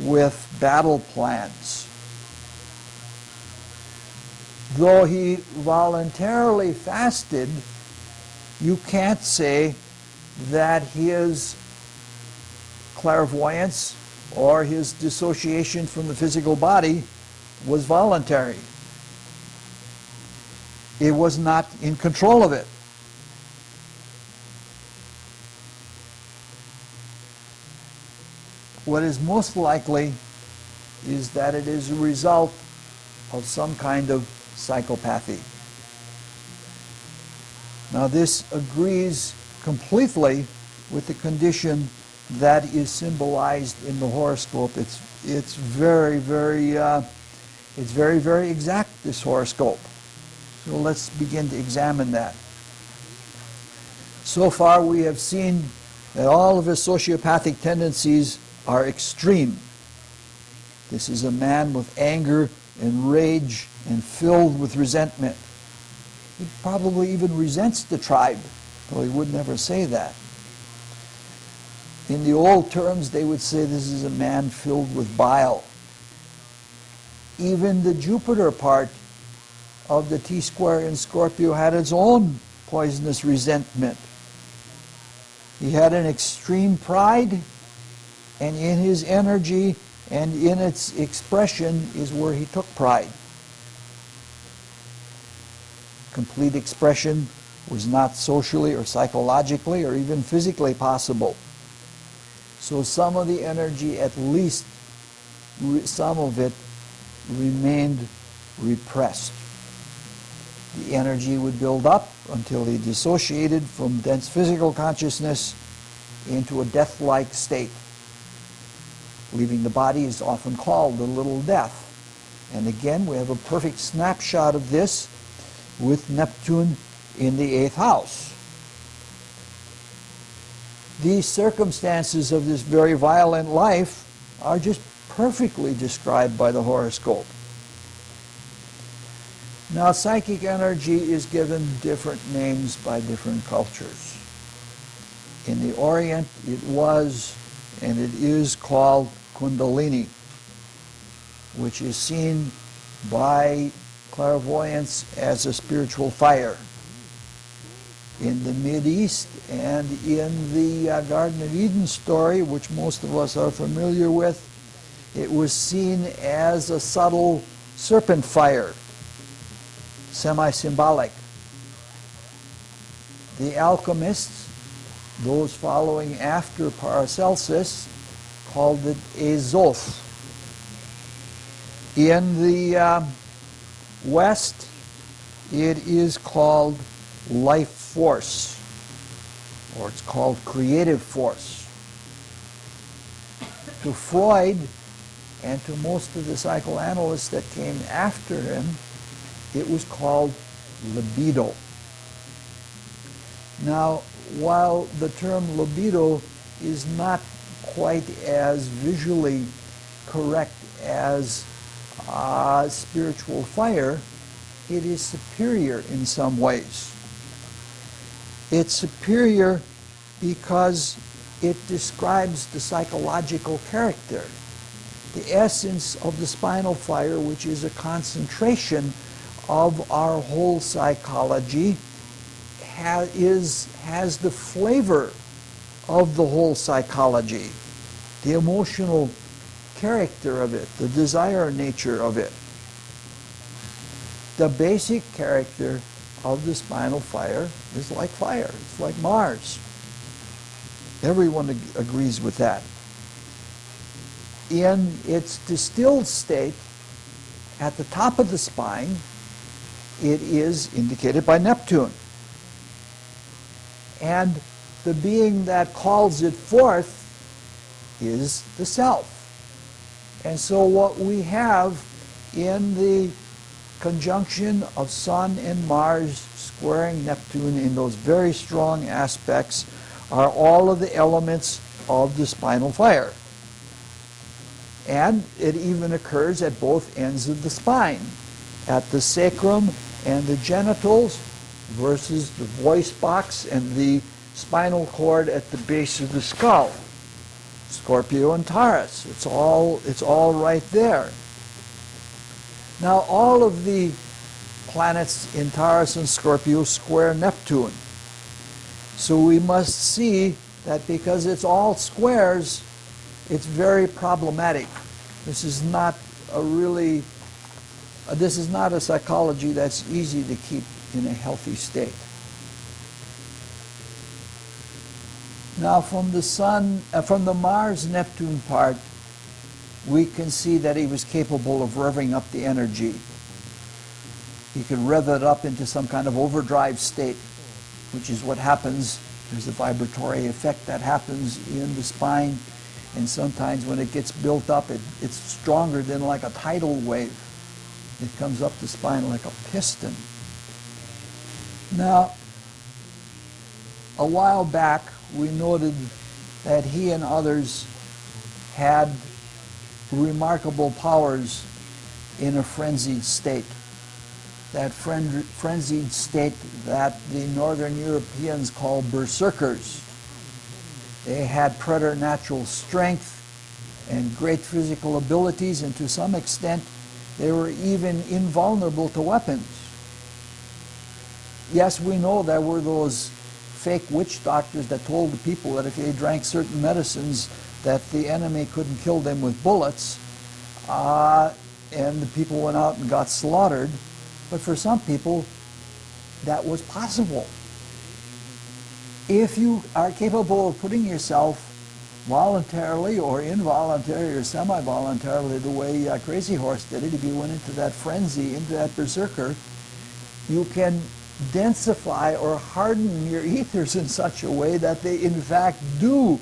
with battle plans. Though he voluntarily fasted, you can't say that his clairvoyance or his dissociation from the physical body was voluntary. It was not in control of it. What is most likely is that it is a result of some kind of psychopathy. Now, this agrees completely with the condition that is symbolized in the horoscope. It's very, very exact, this horoscope. So let's begin to examine that. So far, we have seen that all of his sociopathic tendencies are extreme. This is a man with anger and rage and filled with resentment. He probably even resents the tribe, though he would never say that. In the old terms, they would say this is a man filled with bile. Even the Jupiter part of the T-square in Scorpio had its own poisonous resentment. He had an extreme pride, and in his energy and in its expression is where he took pride. Complete expression was not socially or psychologically or even physically possible. So some of the energy, at least some of it, remained repressed. The energy would build up until he dissociated from dense physical consciousness into a death-like state. Leaving the body is often called the little death. And again, we have a perfect snapshot of this with Neptune in the 8th house. These circumstances of this very violent life are just perfectly described by the horoscope. Now, psychic energy is given different names by different cultures. In the Orient, it was and it is called Kundalini, which is seen by clairvoyance as a spiritual fire. In the Mideast and in the Garden of Eden story, which most of us are familiar with, it was seen as a subtle serpent fire, semi-symbolic. The alchemists, those following after Paracelsus, called it Azoph. In the West, it is called life force, or it's called creative force. To Freud and to most of the psychoanalysts that came after him, it was called libido. Now, while the term libido is not quite as visually correct as spiritual fire, it is superior in some ways. It's superior because it describes the psychological character. The essence of the spinal fire, which is a concentration of our whole psychology, has the flavor of the whole psychology, the emotional character of it, the desire nature of it. The basic character of the spinal fire is like fire. It's like Mars. Everyone agrees with that. In its distilled state, at the top of the spine, it is indicated by Neptune. And the being that calls it forth is the self. And so what we have in the conjunction of Sun and Mars squaring Neptune in those very strong aspects are all of the elements of the spinal fire. And it even occurs at both ends of the spine, at the sacrum and the genitals versus the voice box and the spinal cord at the base of the skull. Scorpio and Taurus, it's all right there. Now all of the planets in Taurus and Scorpio square Neptune. So we must see that because it's all squares, it's very problematic. This is not a psychology that's easy to keep in a healthy state. Now from the Mars-Neptune part, we can see that he was capable of revving up the energy. He could rev it up into some kind of overdrive state, which is what happens. There's a vibratory effect that happens in the spine, and sometimes when it gets built up, it's stronger than like a tidal wave. It comes up the spine like a piston. Now, a while back, we noted that he and others had remarkable powers in a frenzied state. That frenzied state that the Northern Europeans call berserkers. They had preternatural strength and great physical abilities, and to some extent, they were even invulnerable to weapons. Yes, we know there were those fake witch doctors that told the people that if they drank certain medicines that the enemy couldn't kill them with bullets, and the people went out and got slaughtered. But for some people, that was possible. If you are capable of putting yourself voluntarily or involuntarily or semi-voluntarily the way Crazy Horse did it, if you went into that frenzy, into that berserker, you can densify or harden your ethers in such a way that they in fact do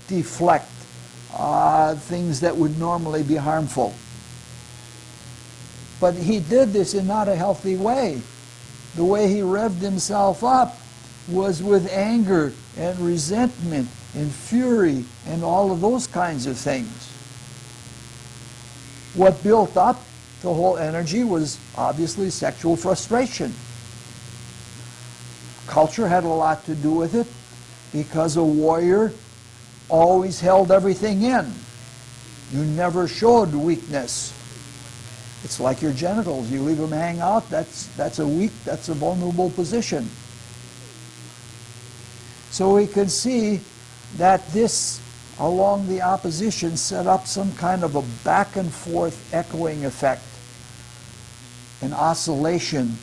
deflect things that would normally be harmful. But he did this in not a healthy way. The way he revved himself up was with anger and resentment and fury and all of those kinds of things. What built up the whole energy was obviously sexual frustration. Culture had a lot to do with it because a warrior always held everything in. You never showed weakness. It's like your genitals. You leave them hang out, that's a vulnerable position. So we can see that this, along the opposition, set up some kind of a back and forth echoing effect, an oscillation,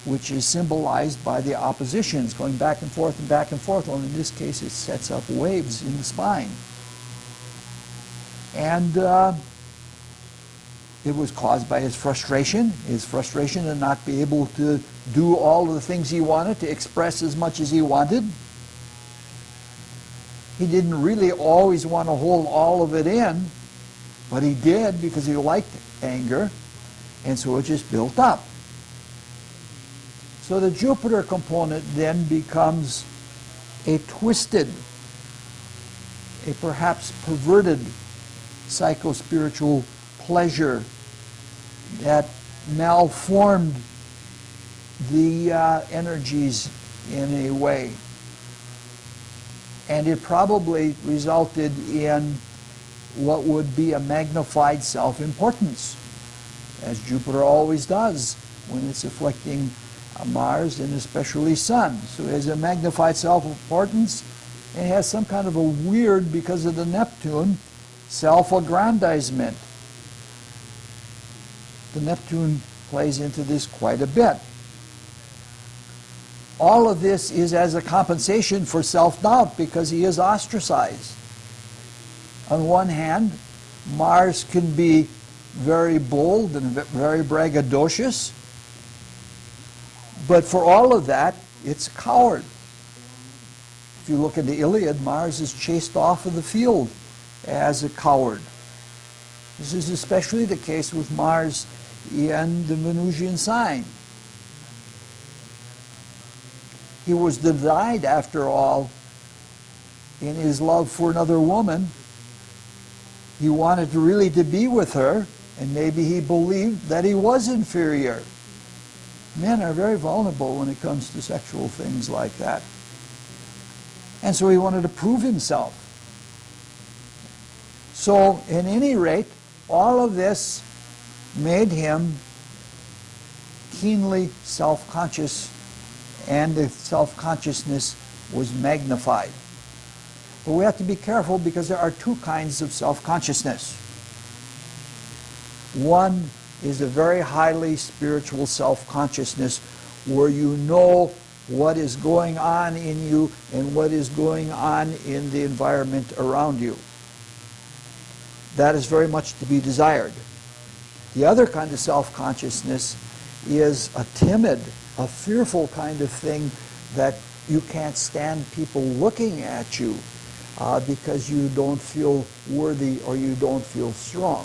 which is symbolized by the oppositions going back and forth, only in this case it sets up waves in the spine. And it was caused by his frustration to not be able to do all of the things he wanted, to express as much as he wanted. He didn't really always want to hold all of it in, but he did because he liked anger, and so it just built up. So the Jupiter component then becomes a twisted, a perhaps perverted psychospiritual pleasure that malformed the energies in a way. And it probably resulted in what would be a magnified self-importance, as Jupiter always does when it's afflicting Mars and especially Sun. So it has a magnified self-importance and it has some kind of a weird, because of the Neptune, self-aggrandizement. The Neptune plays into this quite a bit. All of this is as a compensation for self-doubt because he is ostracized. On one hand, Mars can be very bold and very braggadocious, but for all of that, it's a coward. If you look at the Iliad, Mars is chased off of the field as a coward. This is especially the case with Mars in the Venusian sign. He was denied, after all, in his love for another woman. He wanted really to be with her, and maybe he believed that he was inferior. Men are very vulnerable when it comes to sexual things like that. And so he wanted to prove himself. So, at any rate, all of this made him keenly self-conscious, and the self-consciousness was magnified. But we have to be careful because there are two kinds of self-consciousness. One is a very highly spiritual self-consciousness where you know what is going on in you and what is going on in the environment around you. That is very much to be desired. The other kind of self-consciousness is a timid, a fearful kind of thing that you can't stand people looking at you because you don't feel worthy or you don't feel strong.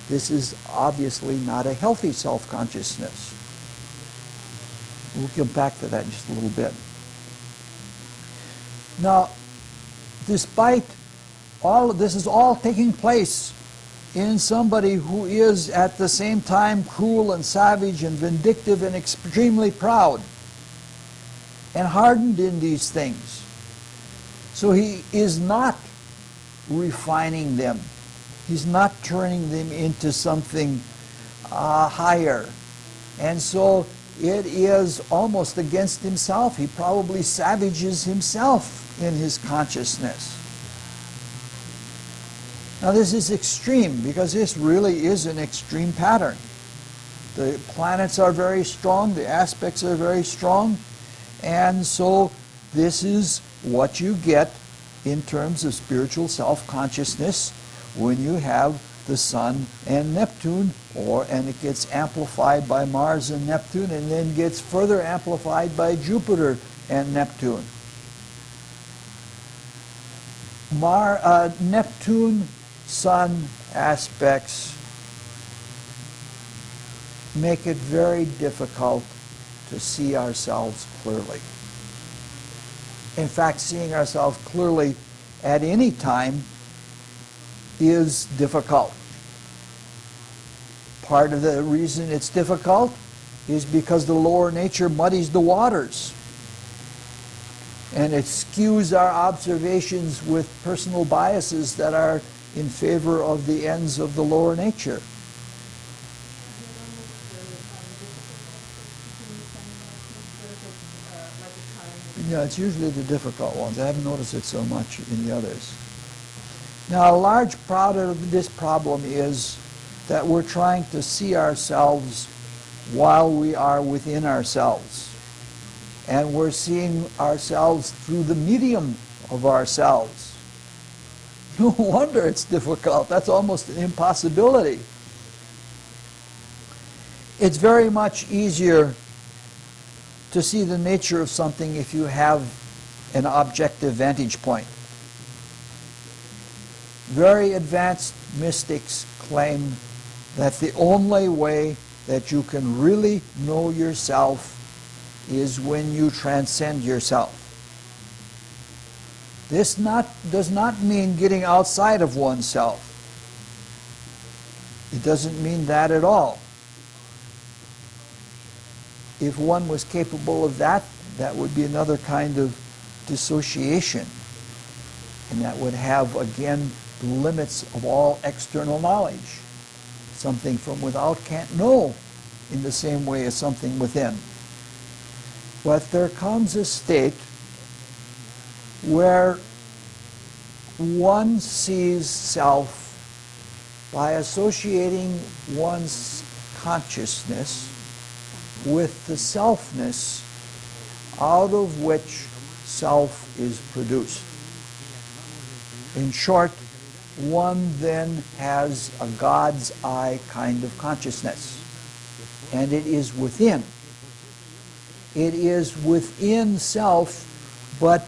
This is obviously not a healthy self-consciousness. We'll come back to that in just a little bit. Now, despite all of this is all taking place in somebody who is at the same time cruel and savage and vindictive and extremely proud and hardened in these things. So he is not refining them. He's not turning them into something higher. And so it is almost against himself. He probably savages himself in his consciousness. Now this is extreme because this really is an extreme pattern. The planets are very strong, the aspects are very strong, and so this is what you get in terms of spiritual self-consciousness when you have the Sun and Neptune, and it gets amplified by Mars and Neptune, and then gets further amplified by Jupiter and Neptune. Neptune Sun aspects make it very difficult to see ourselves clearly. In fact, seeing ourselves clearly at any time is difficult. Part of the reason it's difficult is because the lower nature muddies the waters. And it skews our observations with personal biases that are in favor of the ends of the lower nature. Yeah, it's usually the difficult ones. I haven't noticed it so much in the others. Now, a large part of this problem is that we're trying to see ourselves while we are within ourselves. And we're seeing ourselves through the medium of ourselves. No wonder it's difficult. That's almost an impossibility. It's very much easier to see the nature of something if you have an objective vantage point. Very advanced mystics claim that the only way that you can really know yourself is when you transcend yourself. This does not mean getting outside of oneself. It doesn't mean that at all. If one was capable of that, that would be another kind of dissociation. And that would have, again, the limits of all external knowledge. Something from without can't know in the same way as something within. But there comes a state where one sees self by associating one's consciousness with the selfness out of which self is produced. In short, one then has a God's eye kind of consciousness, and it is within. It is within self, but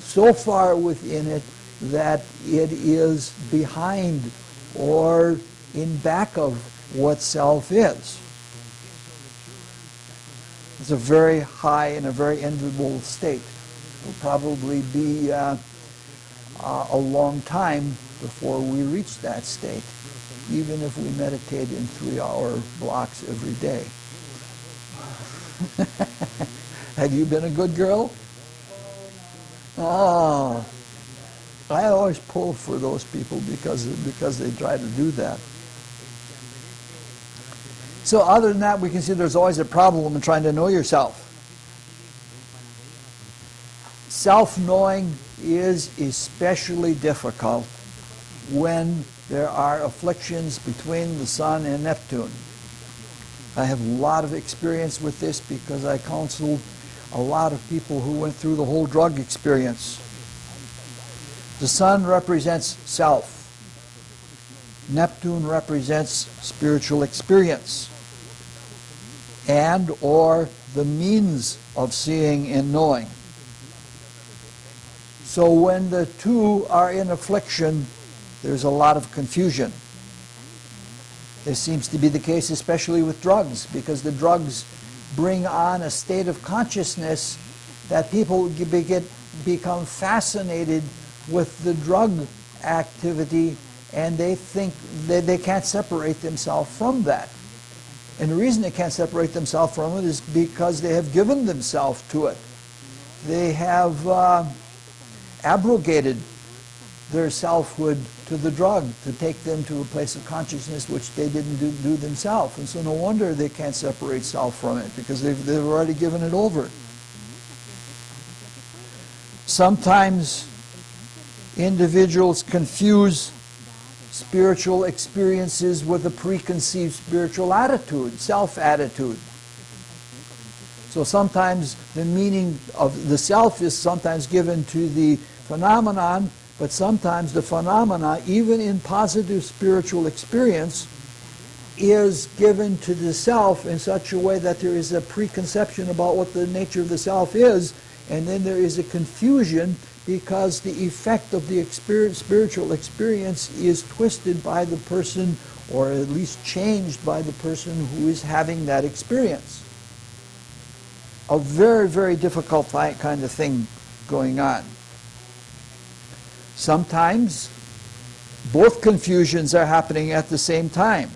so far within it that it is behind or in back of what self is. It's a very high and a very enviable state. It will probably be a long time before we reach that state, even if we meditate in 3-hour blocks every day. Have you been a good girl? Oh, I always pull for those people because they try to do that. So other than that, we can see there's always a problem in trying to know yourself. Self-knowing is especially difficult when there are afflictions between the Sun and Neptune. I have a lot of experience with this because I counseled a lot of people who went through the whole drug experience. The Sun represents self. Neptune represents spiritual experience and or the means of seeing and knowing. So when the two are in affliction, there's a lot of confusion. This seems to be the case especially with drugs, because the drugs bring on a state of consciousness that people become fascinated with the drug activity, and they think that they can't separate themselves from that. And the reason they can't separate themselves from it is because they have given themselves to it. They have abrogated their selfhood to the drug to take them to a place of consciousness which they didn't do themselves. And so no wonder they can't separate self from it, because they've already given it over. Sometimes individuals confuse spiritual experiences with a preconceived spiritual attitude, self-attitude. So sometimes the meaning of the self is sometimes given to the phenomenon, but sometimes the phenomena, even in positive spiritual experience, is given to the self in such a way that there is a preconception about what the nature of the self is, and then there is a confusion because the effect of the spiritual experience is twisted by the person, or at least changed by the person who is having that experience. A very, very difficult kind of thing going on. Sometimes both confusions are happening at the same time.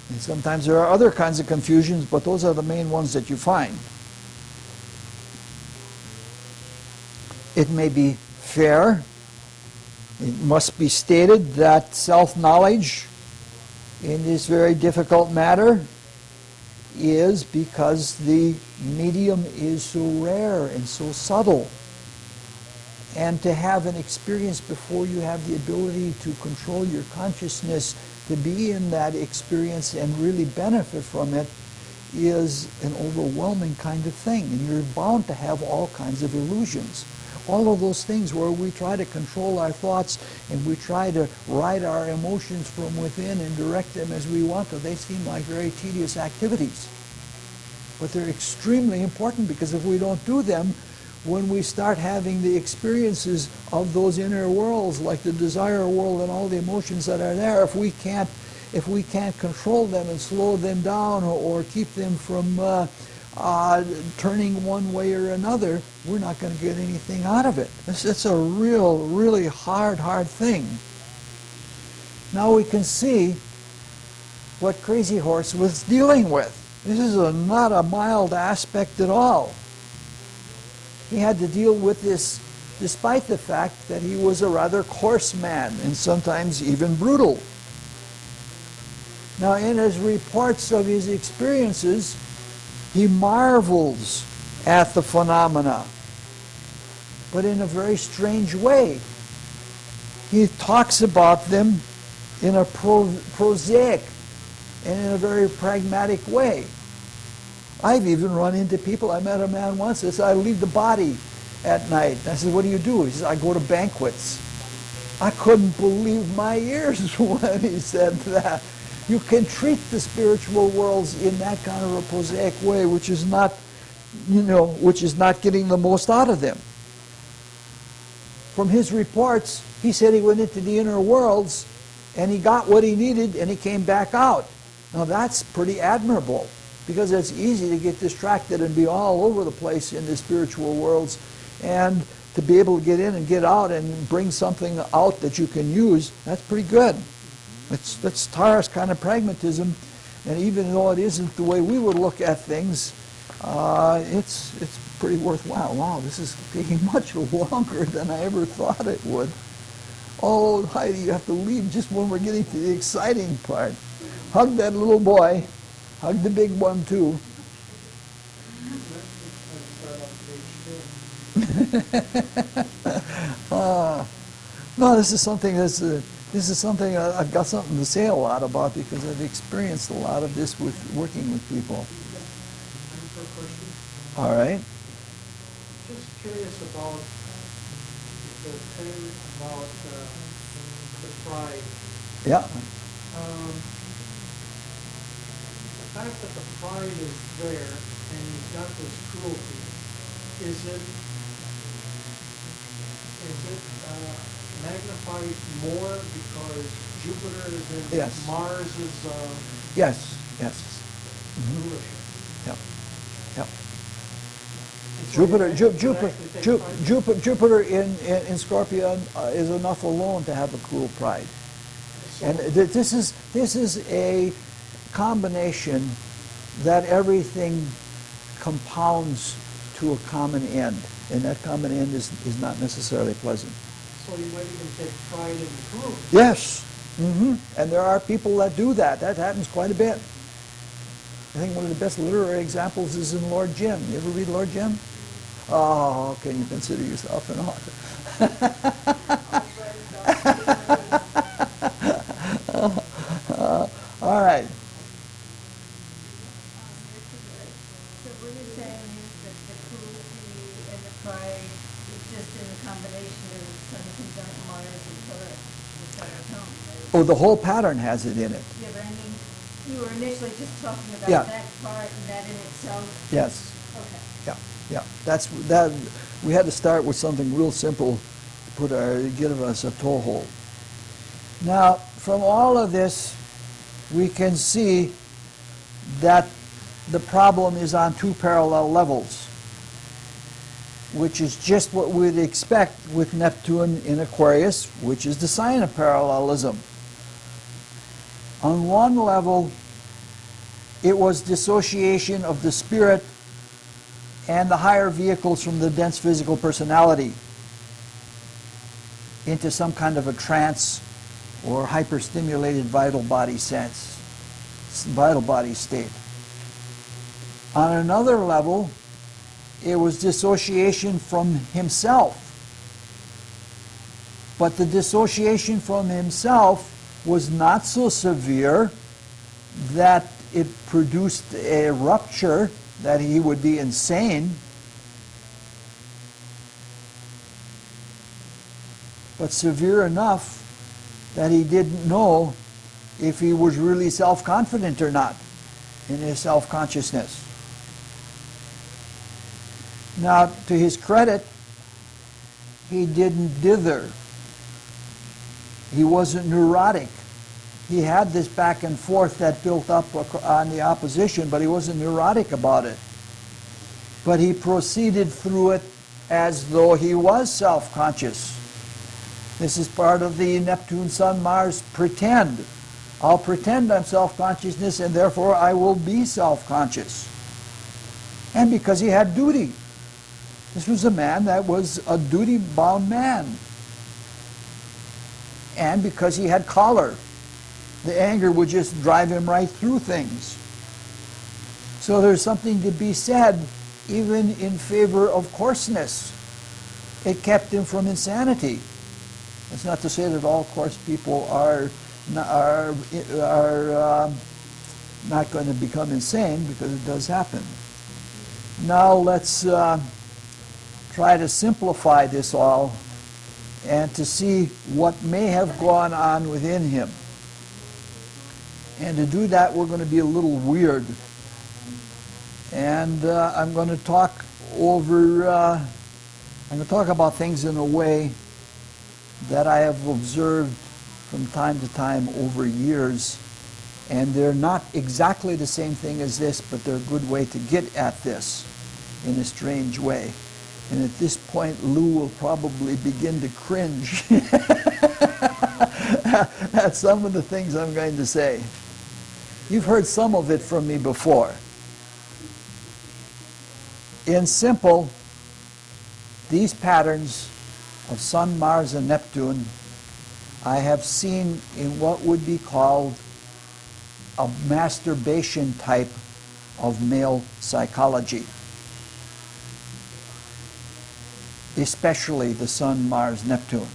And sometimes there are other kinds of confusions, but those are the main ones that you find. It may be fair, it must be stated that self-knowledge in this very difficult matter is because the medium is so rare and so subtle. And to have an experience before you have the ability to control your consciousness, to be in that experience and really benefit from it, is an overwhelming kind of thing. And you're bound to have all kinds of illusions. All of those things where we try to control our thoughts and we try to ride our emotions from within and direct them as we want to, they seem like very tedious activities. But they're extremely important, because if we don't do them, when we start having the experiences of those inner worlds, like the desire world and all the emotions that are there, if we can't control them and slow them down, or keep them from turning one way or another, we're not going to get anything out of it. It's a really hard thing. Now we can see what Crazy Horse was dealing with. This is not a mild aspect at all. he had to deal with this despite the fact that he was a rather coarse man and sometimes even brutal. Now, in his reports of his experiences, he marvels at the phenomena, but in a very strange way. He talks about them in a prosaic and in a very pragmatic way. I've even run into people. I met a man once that said, I leave the body at night. I said, what do you do? He says, I go to banquets. I couldn't believe my ears when he said that. You can treat the spiritual worlds in that kind of a prosaic way, which is not, which is not getting the most out of them. From his reports, he said he went into the inner worlds and he got what he needed and he came back out. Now that's pretty admirable, because it's easy to get distracted and be all over the place in the spiritual worlds, and to be able to get in and get out and bring something out that you can use, that's pretty good. That's Tara's kind of pragmatism, and even though it isn't the way we would look at things, it's pretty worthwhile. Wow, this is taking much longer than I ever thought it would. Oh, Heidi, you have to leave just when we're getting to the exciting part. Hug that little boy. Hug the big one, too. No, this is something I've got something to say a lot about, because I've experienced a lot of this with working with people. All right. Just curious about the thing about the pride. Yeah. The fact that the pride is there and you've got this cruelty, is it magnified more because Jupiter is in Yes. Mars is Yes. Mm-hmm. rulership? Yep. Yep. And so Jupiter in Scorpio is enough alone to have a cruel pride. So And this is a combination that everything compounds to a common end, and that common end is not necessarily pleasant. so you might even take pride in the cruelty. Yes, and there are people that do that. That happens quite a bit. I think one of the best literary examples is in Lord Jim. You ever read Lord Jim? Oh, can you consider yourself an author? All right. So what you're saying is that the cruelty and the pride is just in the combination of Sun conjunct Mars and Taurus, the Southern home. Oh, the whole pattern has it in it. Yeah, but I mean, you were initially just talking about Yeah. that part, and that in itself. Yes. Okay. Yeah. That's that. We had to start with something real simple to give us a toehold. Now, from all of this, we can see that the problem is on two parallel levels, which is just what we'd expect with Neptune in Aquarius, which is the sign of parallelism. On one level, it was dissociation of the spirit and the higher vehicles from the dense physical personality into some kind of a trance or hyperstimulated vital body sense, vital body state. On another level, it was dissociation from himself. But the dissociation from himself was not so severe that it produced a rupture that he would be insane, but severe enough that he didn't know if he was really self-confident or not in his self-consciousness. Now, to his credit, he didn't dither. He wasn't neurotic. He had this back and forth that built up on the opposition, but he wasn't neurotic about it. But he proceeded through it as though he was self-conscious. This is part of the Neptune, Sun, Mars pretend. I'll pretend I'm self-consciousness, and therefore I will be self-conscious. And because he had duty. This was a man that was a duty-bound man. And because he had choler, the anger would just drive him right through things. So there's something to be said even in favor of coarseness. It kept him from insanity. It's not to say that all coarse people are not going to become insane, because it does happen. Now let's try to simplify this all and to see what may have gone on within him. And to do that, we're going to be a little weird. And I'm going to talk about things in a way that I have observed from time to time over years. And they're not exactly the same thing as this, but they're a good way to get at this in a strange way. And at this point, Lou will probably begin to cringe at some of the things I'm going to say. You've heard some of it from me before. In simple, these patterns of Sun, Mars, and Neptune I have seen in what would be called a masturbation type of male psychology, especially the Sun, Mars, Neptune.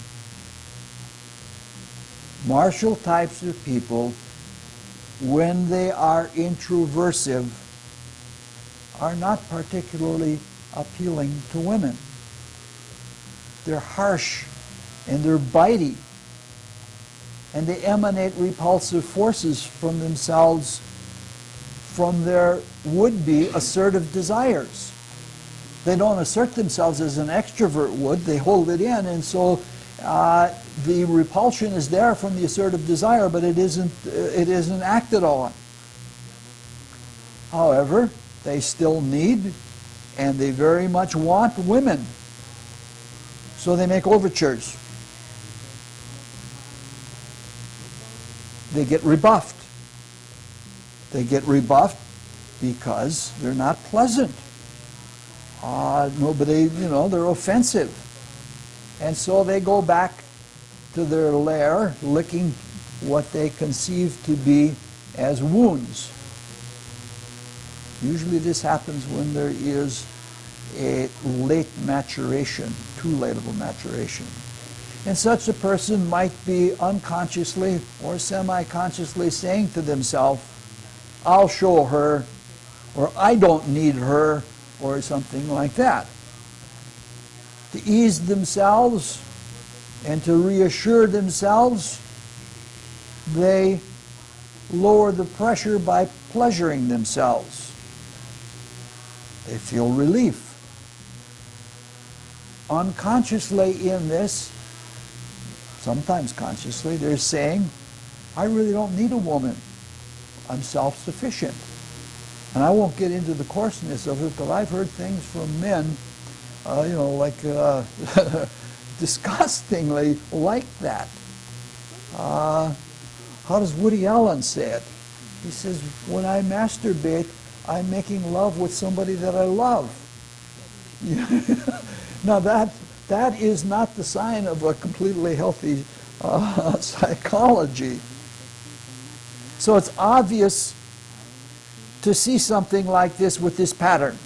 Martial types of people, when they are introversive, are not particularly appealing to women. They're harsh and they're bitey, and they emanate repulsive forces from themselves, from their would-be assertive desires. They don't assert themselves as an extrovert would, they hold it in, and so the repulsion is there from the assertive desire, but it isn't acted on. However, they still need and they very much want women. So they make overtures. They get rebuffed. They get rebuffed because they're not pleasant. Nobody, they're offensive. And so they go back to their lair, licking what they conceive to be as wounds. Usually this happens when there is a late maturation, too late of a maturation. And such a person might be unconsciously or semi-consciously saying to themselves, I'll show her, or I don't need her, or something like that. To ease themselves and to reassure themselves, they lower the pressure by pleasuring themselves. They feel relief. Unconsciously in this, sometimes consciously, they're saying, I really don't need a woman. I'm self-sufficient. And I won't get into the coarseness of it, but I've heard things from men, disgustingly like that. How does Woody Allen say it? He says, when I masturbate, I'm making love with somebody that I love. Now that is not the sign of a completely healthy psychology. So it's obvious to see something like this with this pattern.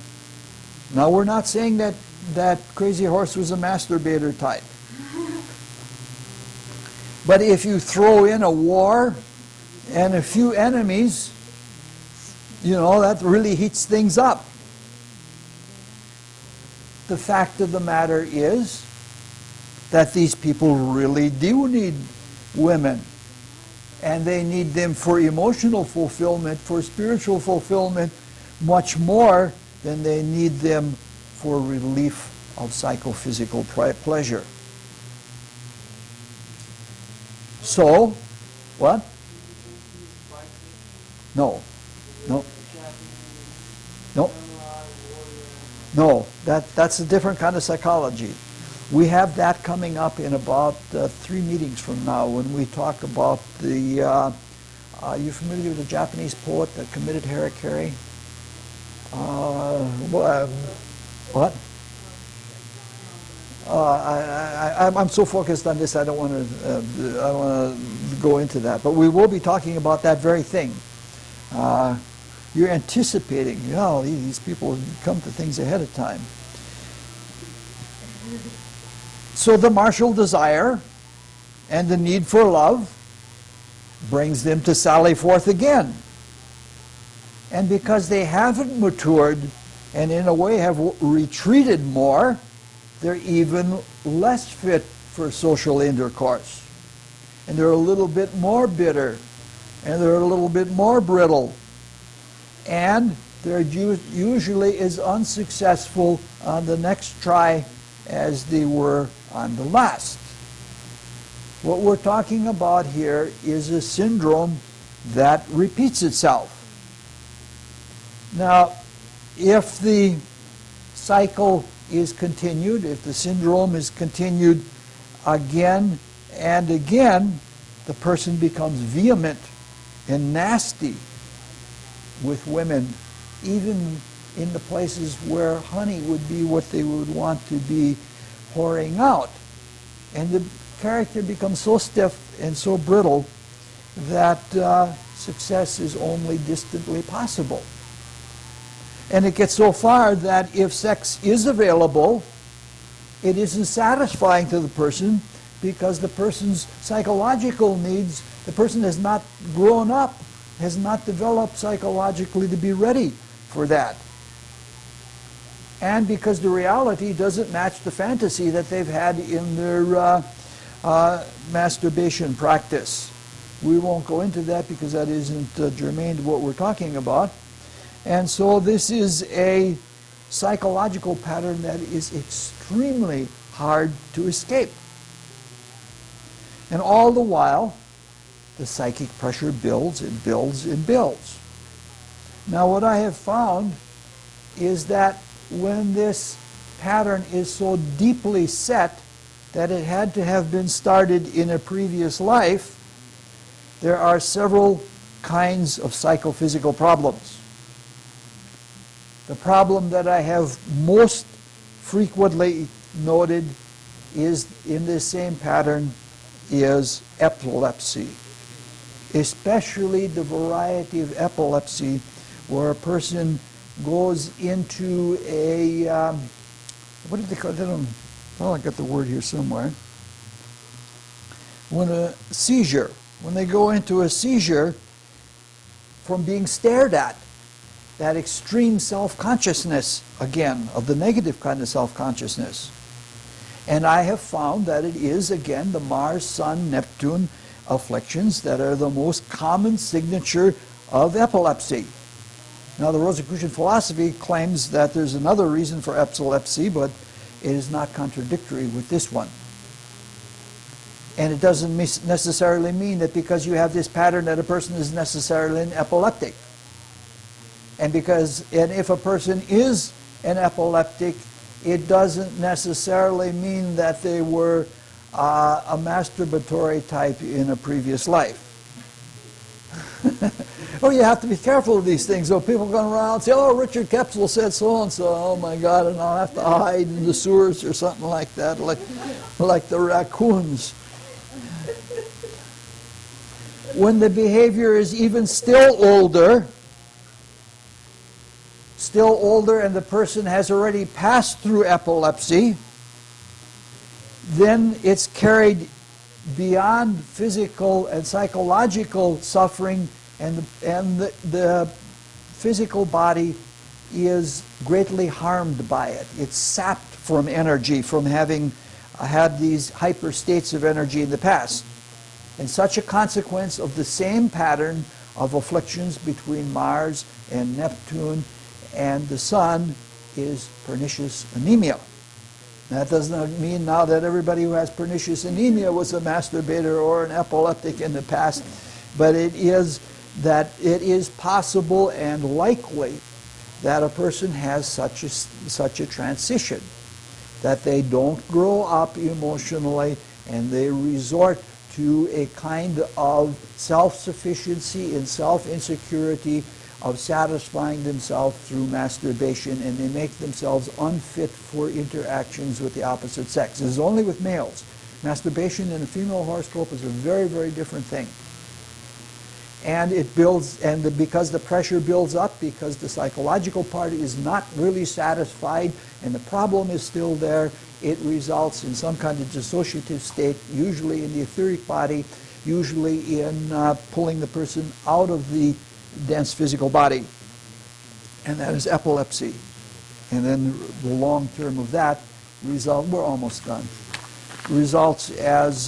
Now we're not saying that Crazy Horse was a masturbator type. But if you throw in a war and a few enemies, that really heats things up. The fact of the matter is that these people really do need women. And they need them for emotional fulfillment, for spiritual fulfillment, much more than they need them for relief of psychophysical pleasure. So, what? No. That's a different kind of psychology. We have that coming up in about 3 meetings from now when we talk about the, are you familiar with the Japanese poet that committed harakiri? What? I'm so focused on this, I don't want to go into that. But we will be talking about that very thing. You're anticipating, you know, these people come to things ahead of time. So the martial desire and the need for love brings them to sally forth again. And because they haven't matured and in a way have retreated more, they're even less fit for social intercourse. And they're a little bit more bitter, and they're a little bit more brittle. And they're usually as unsuccessful on the next try as they were on the last. What we're talking about here is a syndrome that repeats itself. Now, if the cycle is continued, if the syndrome is continued again and again, the person becomes vehement and nasty with women, even in the places where honey would be what they would want to be pouring out. And the character becomes so stiff and so brittle that success is only distantly possible. And it gets so far that if sex is available, it isn't satisfying to the person because the person's psychological needs, the person has not grown up, has not developed psychologically to be ready for that. And because the reality doesn't match the fantasy that they've had in their masturbation practice. We won't go into that because that isn't germane to what we're talking about. And so this is a psychological pattern that is extremely hard to escape. And all the while, the psychic pressure builds and builds and builds. Now what I have found is that when this pattern is so deeply set that it had to have been started in a previous life, there are several kinds of psychophysical problems. The problem that I have most frequently noted is in this same pattern is epilepsy, especially the variety of epilepsy where a person goes into a, what did they call it? Well, I got the word here somewhere. When a seizure, when they go into a seizure from being stared at, that extreme self-consciousness, again, of the negative kind of self-consciousness. And I have found that it is, again, the Mars, Sun, Neptune afflictions that are the most common signature of epilepsy. Now, the Rosicrucian philosophy claims that there's another reason for epilepsy, but it is not contradictory with this one. And it doesn't necessarily mean that because you have this pattern that a person is necessarily an epileptic. And if a person is an epileptic, it doesn't necessarily mean that they were a masturbatory type in a previous life. Oh, you have to be careful of these things. So people go around and say, oh, Richard Koepsel said so-and-so. Oh, my God, and I'll have to hide in the sewers or something like that, like the raccoons. When the behavior is even still older, and the person has already passed through epilepsy, then it's carried beyond physical and psychological suffering, and the physical body is greatly harmed by it. It's sapped from energy, from having had these hyper states of energy in the past. And such a consequence of the same pattern of afflictions between Mars and Neptune and the Sun is pernicious anemia. That doesn't mean now that everybody who has pernicious anemia was a masturbator or an epileptic in the past, but it is that it is possible and likely that a person has such a transition, that they don't grow up emotionally and they resort to a kind of self-sufficiency and self-insecurity of satisfying themselves through masturbation, and they make themselves unfit for interactions with the opposite sex. This is only with males. Masturbation in a female horoscope is a very, very different thing. And it builds, and because the pressure builds up, because the psychological part is not really satisfied, and the problem is still there, it results in some kind of dissociative state, usually in the etheric body, usually in pulling the person out of the dense physical body. And that is epilepsy. And then the long term of that result, we're almost done, results as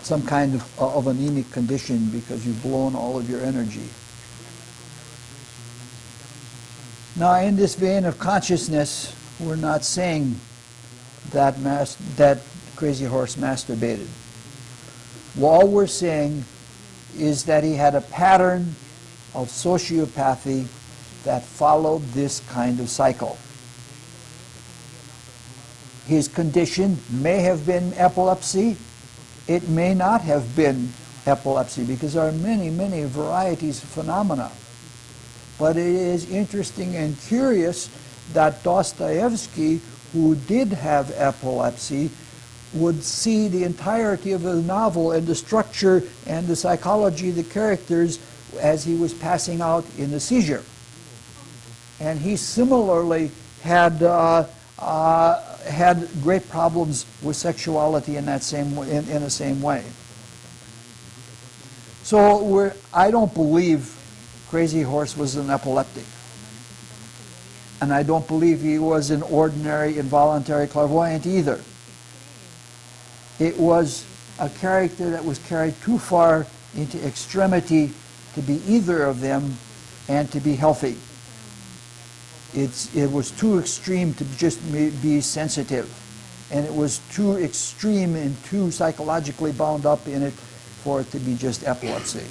some kind of anemic condition because you've blown all of your energy. Now, in this vein of consciousness, we're not saying that Crazy Horse masturbated. All we're saying is that he had a pattern of sociopathy that followed this kind of cycle. His condition may have been epilepsy. It may not have been epilepsy because there are many, many varieties of phenomena. But it is interesting and curious that Dostoevsky, who did have epilepsy, would see the entirety of the novel and the structure and the psychology of the characters as he was passing out in a seizure. And he similarly had great problems with sexuality in that same in the same way. So I don't believe Crazy Horse was an epileptic. And I don't believe he was an ordinary involuntary clairvoyant either. It was a character that was carried too far into extremity to be either of them and to be healthy. It was too extreme to just be sensitive. And it was too extreme and too psychologically bound up in it for it to be just epilepsy.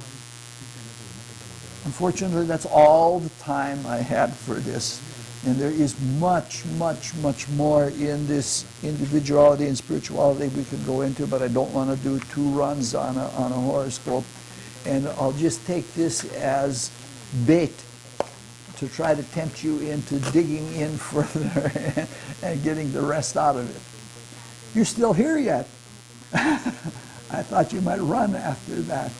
Unfortunately, that's all the time I had for this. And there is much, much, much more in this individuality and spirituality we could go into, but I don't want to do 2 runs on a horoscope. And I'll just take this as bait to try to tempt you into digging in further and getting the rest out of it. You're still here yet. I thought you might run after that.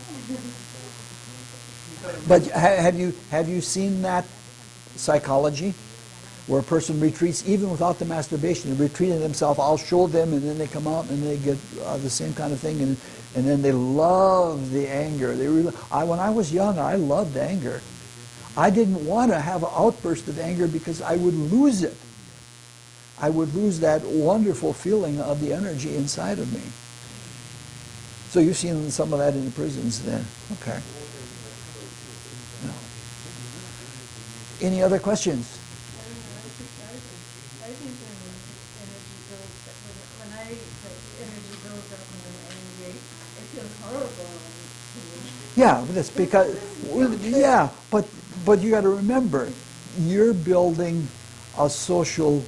But have you seen that psychology? Where a person retreats even without the masturbation, they retreat in themselves. I'll show them, and then they come out and they get the same kind of thing, and then they love the anger. When I was young, I loved anger. I didn't want to have an outburst of anger because I would lose it. I would lose that wonderful feeling of the energy inside of me. So you've seen some of that in the prisons then. Okay. No. Any other questions? Yeah, but that's because, yeah, but you got to remember, you're building a social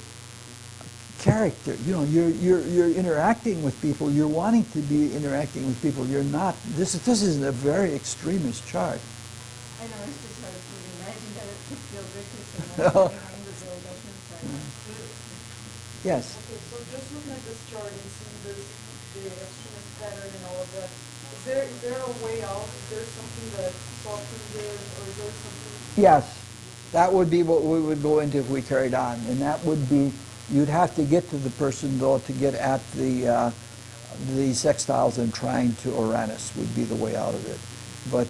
character. You know, you're interacting with people. You're wanting to be interacting with people. You're not. This isn't a very extremist chart. I know, it's just hard to imagine that it could feel ridiculous. Yes. Okay, so just looking at this chart and seeing the extremist pattern and all of that, is there a way out? Is there something that softens it, or is there something? Yes, that would be what we would go into if we carried on, and that would be, you'd have to get to the person though to get at the sextiles and trying to Uranus would be the way out of it. But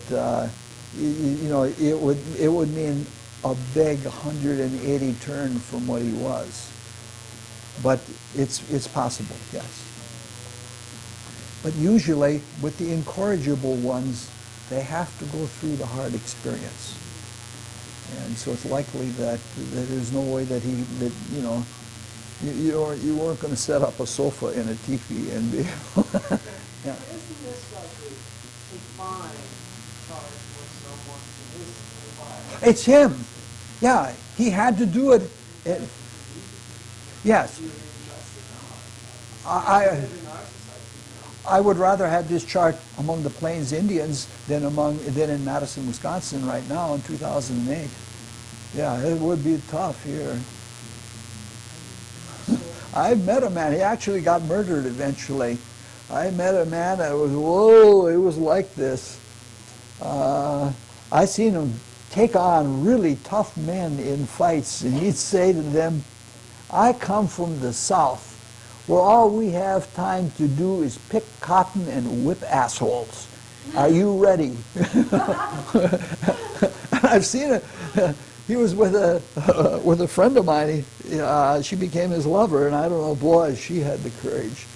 you know, it would mean a big 180 turn from what he was. But it's possible, yes. But usually, with the incorrigible ones, they have to go through the hard experience. And so it's likely that there's no way that you weren't going to set up a sofa in a teepee and be able to, yeah. Isn't this like a fine chart for someone who is? It's him. Yeah, he had to do it. Yes. I would rather have this chart among the Plains Indians than in Madison, Wisconsin right now in 2008. Yeah, it would be tough here. I met a man, he actually got murdered eventually. I met a man that was, whoa, it was like this. I seen him take on really tough men in fights, and he'd say to them, I come from the South, where all we have time to do is pick cotton and whip assholes. Are you ready? I've seen it. He was with a friend of mine. She became his lover, and I don't know, boy, she had the courage.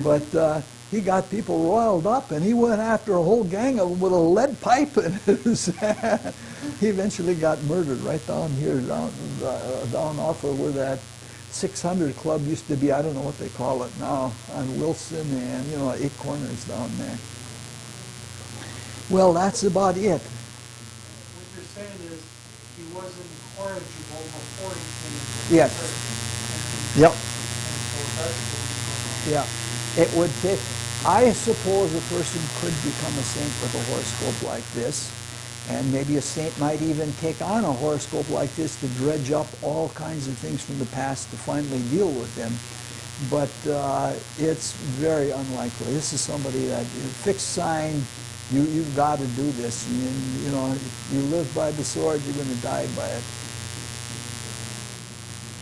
But he got people riled up, and he went after a whole gang of them with a lead pipe in his hand. He eventually got murdered right down here, down off of where that 600 Club used to be. I don't know what they call it now, on Wilson and, 8 Corners down there. Well, that's about it. What you're saying is he wasn't incorrigible before he came into the Yes. church. Yep. And so that's what he's going on. Yeah. It would take, I suppose a person could become a saint with a horoscope like this, and maybe a saint might even take on a horoscope like this to dredge up all kinds of things from the past to finally deal with them. But it's very unlikely. This is somebody that, fixed sign, you've got to do this. You live by the sword, you're going to die by it.